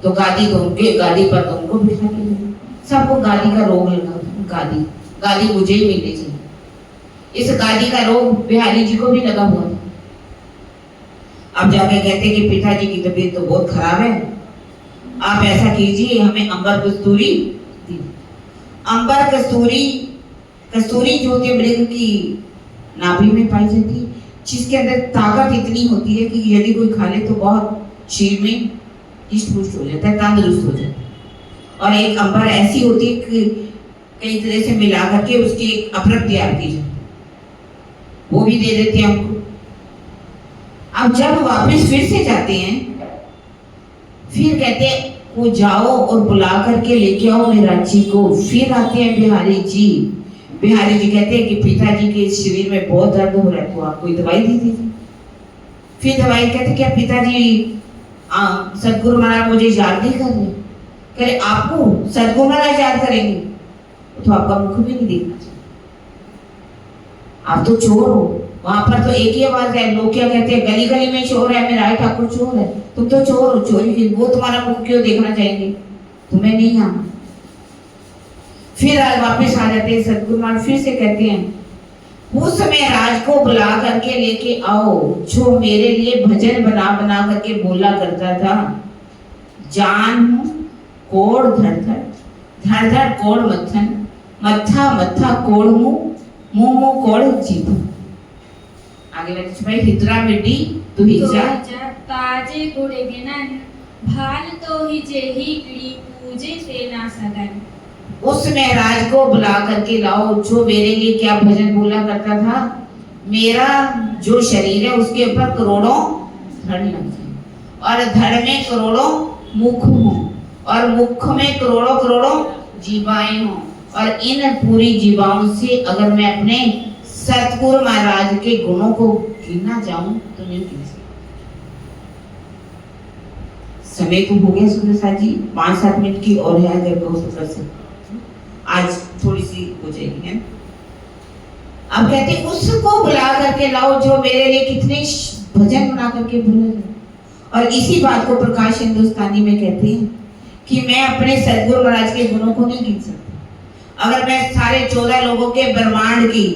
Speaker 4: तो गादी तो उनके, गादी पर तो उनको बिठा के ले। सबको गादी का रोग लगा, गादी मुझे ही मिलनी चाहिए। इस गादी का रोग बिहारी जी को भी लगा हुआ था। अब जाके कहते कि पिताजी की तबीयत तो बहुत खराब है, आप ऐसा कीजिए हमें अंबर कस्तूरी दी। अंबर कस्तूरी जो होती है मृग की नाभि में पाई जाती है, जिसके अंदर ताकत इतनी होती है कि यदि कोई खा ले तो बहुत शरीर में हिष्ट पुष्ट हो जाता है, तंदुरुस्त हो जाता है। और एक अंबर ऐसी होती है कि कई तरह से मिला करके उसकी एक अफरक तैयार की जाती है, वो भी दे देते हैं हमको। अब जब वापस फिर से जाते हैं, फिर कहते हैं वो जाओ और बुला करके लेके आओ मेराची को। फिर आते हैं बिहारी जी। बिहारी जी कहते हैं कि पिताजी के शरीर में बहुत दर्द हो रहा है, तो आप कोई दवाई दे दीजिए। फिर दवाई कहते क्या पिताजी सतगुरु महाराज मुझे याद नहीं कर रहे? कह रहे आपको सतगुरु महाराज याद करेंगे तो आपका मुख भी नहीं देखना चाहिए, आप तो चोर हो। वहां पर तो एक ही आवाज है, लोग क्या कहते हैं, गली गली में चोर है, मेरा ठाकुर चोर है, तुम तो चोर हो, चोरी की वो तुम्हारा मुख क्यों देखना चाहेंगे, तुम्हें नहीं आना। फिर वापस आ जाते हैं सतगुरु महाराज, फिर से कहते हैं उस समय राज को बुला करके लेके आओ जो मेरे लिए भजन बना बना करके बोला करता था, जान कोड़ धड़ धड़ धड़ कोड़ मत्थन, मत्था मत्था कोड़ मुंह मुंह कोड़ जीभ। आगे बैठे भाई हिजरा मिट्टी तू हिजा
Speaker 3: ताजे गुड़े गिनन भाल तो ही जेही गिड़ी पूजे से ना सदन।
Speaker 4: उसमें राज को बुला करके लाओ जो मेरे लिए क्या भजन बोला करता था, मेरा जो शरीर है उसके ऊपर करोड़ों धड़ लग जाए और धड़ में करोड़ों मुख हो और मुख में करोड़ों करोड़ों जीवाएं हो और इन पूरी जीवाओं से अगर मैं अपने सतगुरु महाराज के गुणों को गिनना चाहूं तो नहीं गिन सकता। समय तो हो गया सुंदर जी, 5-7 मिनट की और है, अगर कहो तो कर सकते आज थोड़ी सी हो जाएगी है। अब कहते हैं उसको बुला करके लाओ जो मेरे लिए कितने भजन बना करके बोले। और इसी बात को प्रकाश हिंदुस्तानी में कहते हैं कि मैं अपने सतगुरु महाराज के गुणों को नहीं गिन सकता। अगर मैं सारे 14 लोगों के ब्रह्मांड की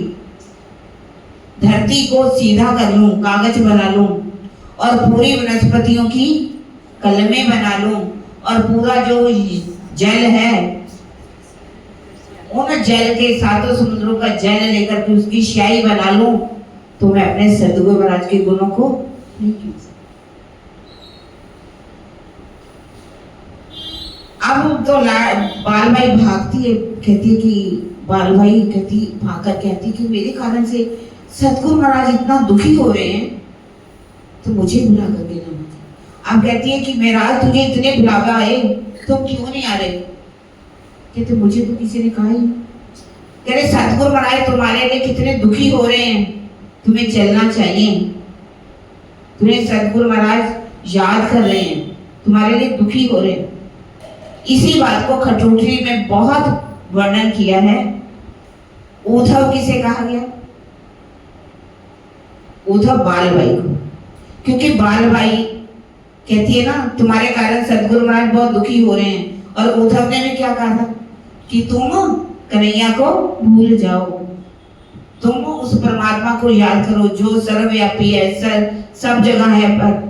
Speaker 4: धरती को सीधा कर लूं, कागज बना लूं और पूरी वनस्पतियों की कलमें बना लूं और पूरा जो जल है उन जल के 7 समुद्रों का जल लेकर के उसकी स्याही बना लूं तो मैं अपने सतगुरु महाराज के गुणों को नहीं गिन सकता। अब तो बालबाई भागती है, कहती है कि बालबाई कहती भागकर कहती कि मेरे कारण से सतगुरु महाराज इतना दुखी हो रहे हैं, तो मुझे बुला करके लाना चाहिए। अब कहती है कि महाराज तुझे इतने बुलावा आए, तुम क्यों नहीं आ रहे? कहते मुझे तो किसी ने कहा ही। कह रहे सतगुरु महाराज तुम्हारे लिए कितने दुखी हो रहे हैं, तुम्हें चलना चाहिए। तुम्हें सतगुरु महाराज याद कर रहे हैं, तुम्हारे लिए दुखी हो रहे हैं। इसी बात को खटोटरी में बहुत वर्णन किया है। उद्धव किसे कहा गया? उद्धव बालबाई को, क्योंकि बालबाई कहती है ना तुम्हारे कारण सतगुरु महाराज बहुत दुखी हो रहे हैं। और उद्धव ने भी क्या कहा था कि तुम कन्हैया को भूल जाओ, तुम उस परमात्मा को याद करो जो सर्वव्यापी है, सब जगह है पर।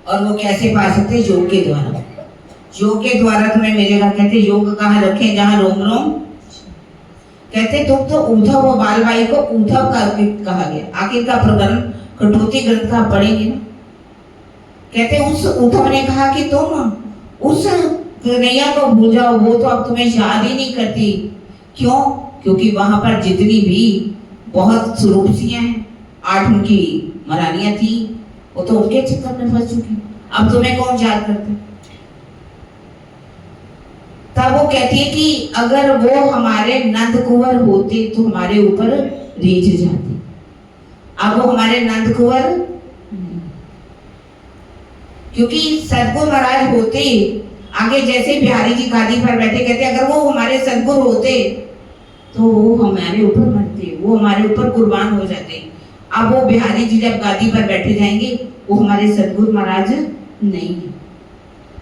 Speaker 4: और वो कैसे पा सकते? योग के द्वारा। योग के द्वारा तुम्हें मिलेगा। कहते योग कहाँ रखे? जहाँ रोम रोम। कहते तुम तो उद्धव और बालबाई को उद्धव का कहा गया। आखिर का प्रकरण कठोती ग्रंथ का पढ़ेंगे ना। कहते उस उद्धव ने कहा कि तुम उस कन्हैया को भूल जाओ, वो तो अब तुम्हें याद ही नहीं करती। क्यों? क्योंकि वहां पर जितनी भी बहुत स्वरूपसियां हैं, 8 उनकी महारानियां थी, वो तो उनके चक्कर में फंस चुकी। अब तुम्हें कौन याद करता? तब वो कहती है कि अगर वो हमारे नंद कुंवर होते तो हमारे ऊपर रीझ जाते। अब वो हमारे नंद कुंवर, क्योंकि सतगुरु महाराज होते, आगे जैसे बिहारी जी गादी पर बैठे, कहते अगर वो हमारे सतगुरु होते तो वो हमारे ऊपर मरते, वो हमारे ऊपर कुर्बान हो जाते। अब वो बिहारी जी जब गादी पर बैठे जाएंगे, वो हमारे सतगुरु महाराज नहीं है।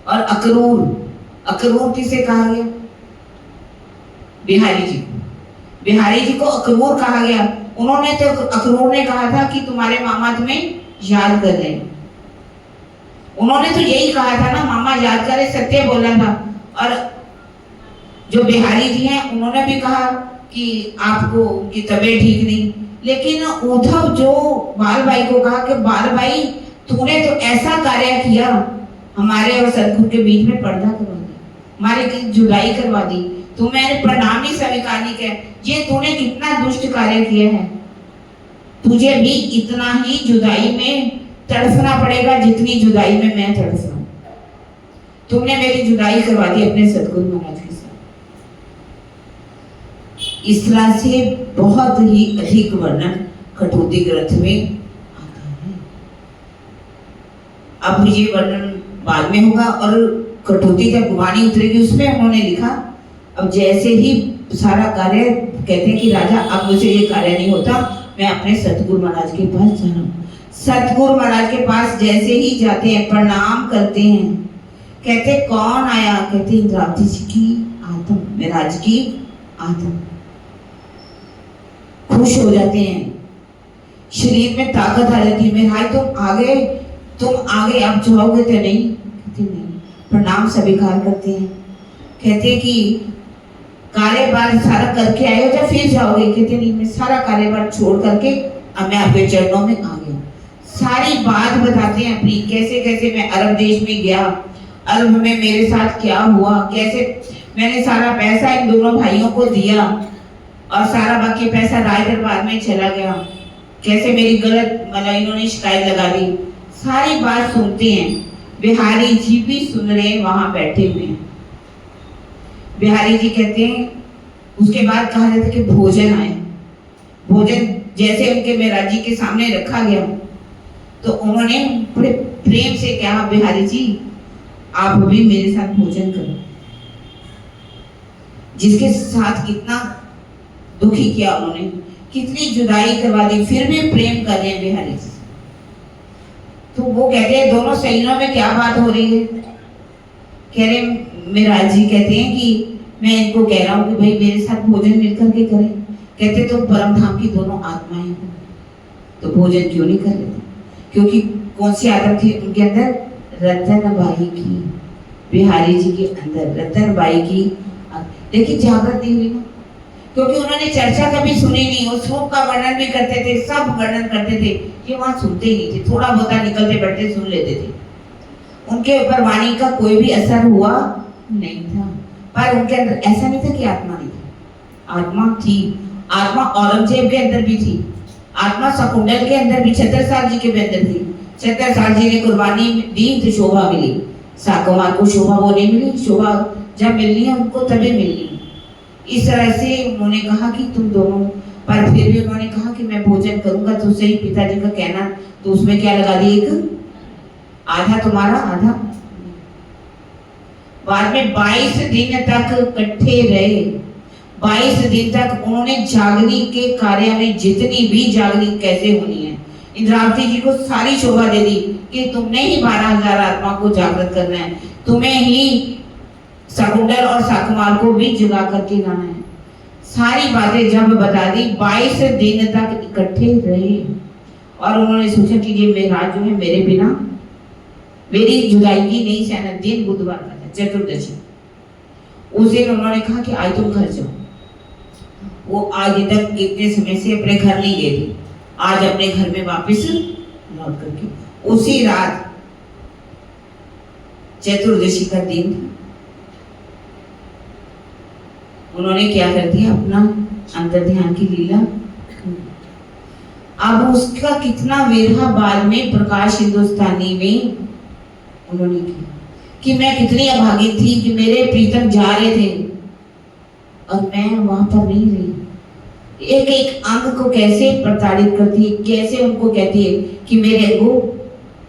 Speaker 4: और अक्रूर, अक्रूर किसे कहा गया? बिहारी जी को। बिहारी जी को अक्रूर कहा गया। उन्होंने तो, अक्रूर ने कहा था कि तुम्हारे मामा तुम्हें याद कर रहे हैं। उन्होंने तो यही कहा था ना, मामा याद करे, सत्य बोला था। और जो बिहारी जी हैं उन्होंने भी कहा कि आपको उनकी तबीयत ठीक नहीं। लेकिन उद्धव जो बालबाई को कहा कि बालबाई तूने तो ऐसा कार्य किया, हमारे और सतगुरु के बीच में पर्दा करवा दिया, हमारे की जुदाई करवा दी, तो मैंने प्रणाम ही स्वीकार नहीं किया। ये तूने कितना दुष्ट कार्य किया है। तुझे भी इतना ही जुदाई में तड़फना पड़ेगा जितनी जुदाई में मैं तड़फ रहा हूं। तुमने मेरी जुदाई करवा दी अपने सतगुरु महाराज के साथ। इस तरह से बहुत ही अधिक वर्णन कठोती ग्रंथ में आता है। अब ये वर्णन बाद में होगा। और कठोती जब वाणी उतरेगी उसमें उन्होंने लिखा, अब जैसे ही सारा कार्य, कहते हैं कि राजा अब मुझे ये कार्य नहीं होता, मैं अपने सतगुरु महाराज के पास जा रहा हूँ। सतगुरु महाराज के पास जैसे ही जाते हैं, प्रणाम करते हैं। कहते कौन आया? कहते इंद्रावती जी की आत्मा, महाराज की आत्मा। खुश हो जाते हैं, शरीर में ताकत आ जाती है। महाराज तुम आगे अब जाओगे तो नहीं? कहते नहीं। प्रणाम स्वीकार करते हैं। कहते कि कार्यभार सारा करके आए हो या फिर जाओगे? कहते नहीं, मैं सारा कार्यभार छोड़ करके अब मैं आपके चरणों में आ गया। सारी बात बताते हैं अपनी, कैसे कैसे मैं अरब देश में गया, अरब में मेरे साथ क्या हुआ, कैसे मैंने सारा पैसा इन दोनों भाइयों को दिया और सारा बाकी पैसा राय दरबार में चला गया, कैसे मेरी गलत मतलब इन्होंने शिकायत लगा दी। सारी बात सुनते हैं। बिहारी जी भी सुन रहे हैं, वहां बैठे हुए हैं। बिहारी जी कहते हैं, उसके बाद कहा जाता है कि भोजन आए। भोजन जैसे उनके महाराज जी के सामने रखा गया तो उन्होंने बड़े प्रेम से कहा, बिहारी जी आप भी मेरे साथ भोजन करो। जिसके साथ कितना दुखी किया उन्होंने, कितनी जुदाई करवा दी, फिर भी प्रेम कर रहे हैं बिहारी जी। तो वो कहते हैं दोनों सैनियों में क्या बात हो रही है? कह रहे महाराज जी कहते हैं कि मैं इनको कह रहा हूँ कि भाई मेरे साथ भोजन मिलकर के करें। कहते तो परम धाम की दोनों आत्माएं हैं, तो भोजन क्यों नहीं कर लेते? क्योंकि कौन सी आदत थी उनके अंदर? रतनबाई की, बिहारी जी के अंदर रतनबाई की। लेकिन जागृत नहीं हुई ना, क्योंकि उन्होंने चर्चा कभी सुनी नहीं। उस रूप का वर्णन भी करते थे, सब वर्णन करते थे, ये वहां सुनते ही नहीं थे। थोड़ा बहुत निकलते बैठते सुन लेते थे। उनके ऊपर वाणी का कोई भी असर हुआ नहीं था, पर उनके अंदर ऐसा नहीं था कि आत्मा नहीं था, आत्मा थी। आत्मा औरंगजेब के अंदर भी थी, आत्मा शकुंतल के अंदर भी, छत्रसाल जी के भी अंदर थी। छत्रसाल जी ने कुर्बानी दी तो शोभा मिली, साकुमार को शोभा वो नहीं मिली, शोभा जब मिलनी है उनको तभी मिलनी है। इस तरह से उन्होंने कहा कि तुम दोनों, पर फिर भी उन्होंने कहा कि मैं भोजन करूंगा तो सही, पिताजी का कहना, तो उसमें क्या लगा दी, एक आधा तुम्हारा आधा। बाद में 22 दिन तक इकट्ठे रहे, 22 दिन तक उन्होंने जागनी के कार्य में जितनी भी जागनी कैसे होनी है, इंद्रावती जी को सारी शोभा दे दी कि तुमने ही 12,000 आत्मा को जागृत करना है, तुम्हें ही शकुंतल और साकुमार को भी जगा करके लाना है। सारी बातें जब बता दी, 22 दिन तक इकट्ठे रहे और उन्होंने सोचा कि ये मेरा जो है मेरे बिना मेरी जुदाई की नहीं सहना। दिन बुधवार का था, चतुर्दशी। उस दिन उन्होंने कहा कि आज तुम घर जाओ। वो आज तक इतने समय से अपने घर नहीं गए थे, आज अपने घर में वापस लौट करके उसी रात चतुर्दशी का दिन था, उन्होंने क्या कर दिया, अपना अंतर ध्यान की लीला। अब उसका कितना विरहा बाद में प्रकाश हिंदुस्तानी में उन्होंने किया कि मैं कितनी अभागी थी कि मेरे प्रीतम जा रहे थे और मैं वहां पर नहीं रही। एक एक अंग को कैसे प्रताड़ित करती है, कैसे उनको कहती है कि मेरे अंगो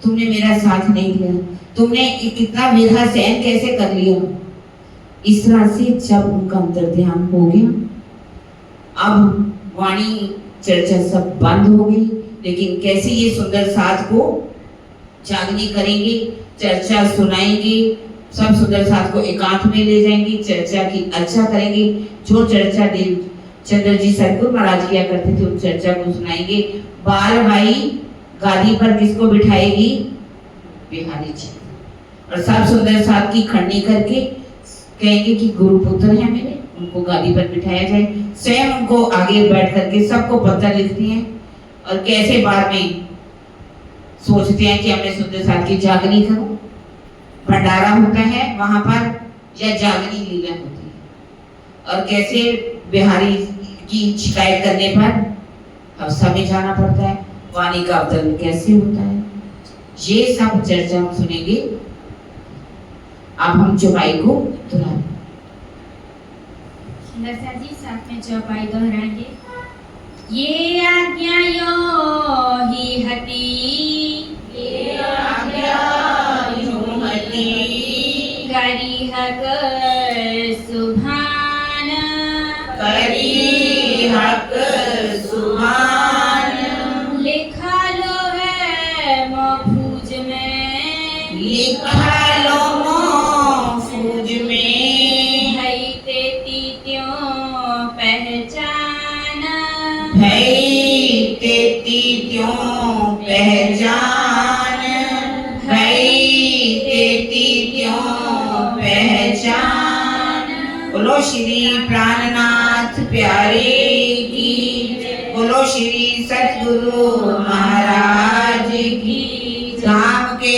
Speaker 4: तुमने मेरा साथ नहीं दिया, तुमने कितना विरहा सहन कैसे कर लिया। इस तरह से जब उनका अंतर ध्यान हो गया, अब वाणी चर्चा सब बंद हो गई, लेकिन कैसे ये सुंदर साथ को जागनी करेंगे, चर्चा सुनाएंगे, सब सुंदर साथ को एकांत में ले जाएंगे, चर्चा की अच्छा करेंगे। जो चर्चा देव चंद्र जी सतगुरु महाराज किया करते थे उस चर्चा को सुनाएंगे। बाल भाई गादी पर किसको बिठाएगी, बिहारी जी, और सब सुंदर साथ की खड़नी करके कहेंगे कि गुरुपुत्र है मेरे, उनको गादी पर बिठाया जाए। स्वयं उनको आगे बैठ करके सबको पत्र लिखती हैं और कैसे बाद में सोचते हैं कि हमने सुंदर साथ की जागनी करो, भंडारा होता है वहां पर या जागनी लीला होती है, और कैसे बिहारी की शिकायत करने पर हफ्सा में जाना पड़ता है, वाणी का अवतरण कैसे होता है, ये सब चर्चा हम सुनेंगे। अब हम चौपाई को दोहराएं।
Speaker 3: दशा जी साथ में चौपाई दोहराएंगे। ये आज्ञा यो ही हती,
Speaker 4: ये आज्ञा यो हती,
Speaker 3: करी हक सुभान,
Speaker 4: करी हक सुभान,
Speaker 3: लिखा लो है महफूज में,
Speaker 4: लिखा लो महफूज में,
Speaker 3: भई तेती त्यों पहचान,
Speaker 4: भई तेती त्यों पहचान, भई तेती त्यों पहचान। बोलो श्री प्राणनाथ प्यारे की, बोलो श्री सतगुरु महाराज की। धाम के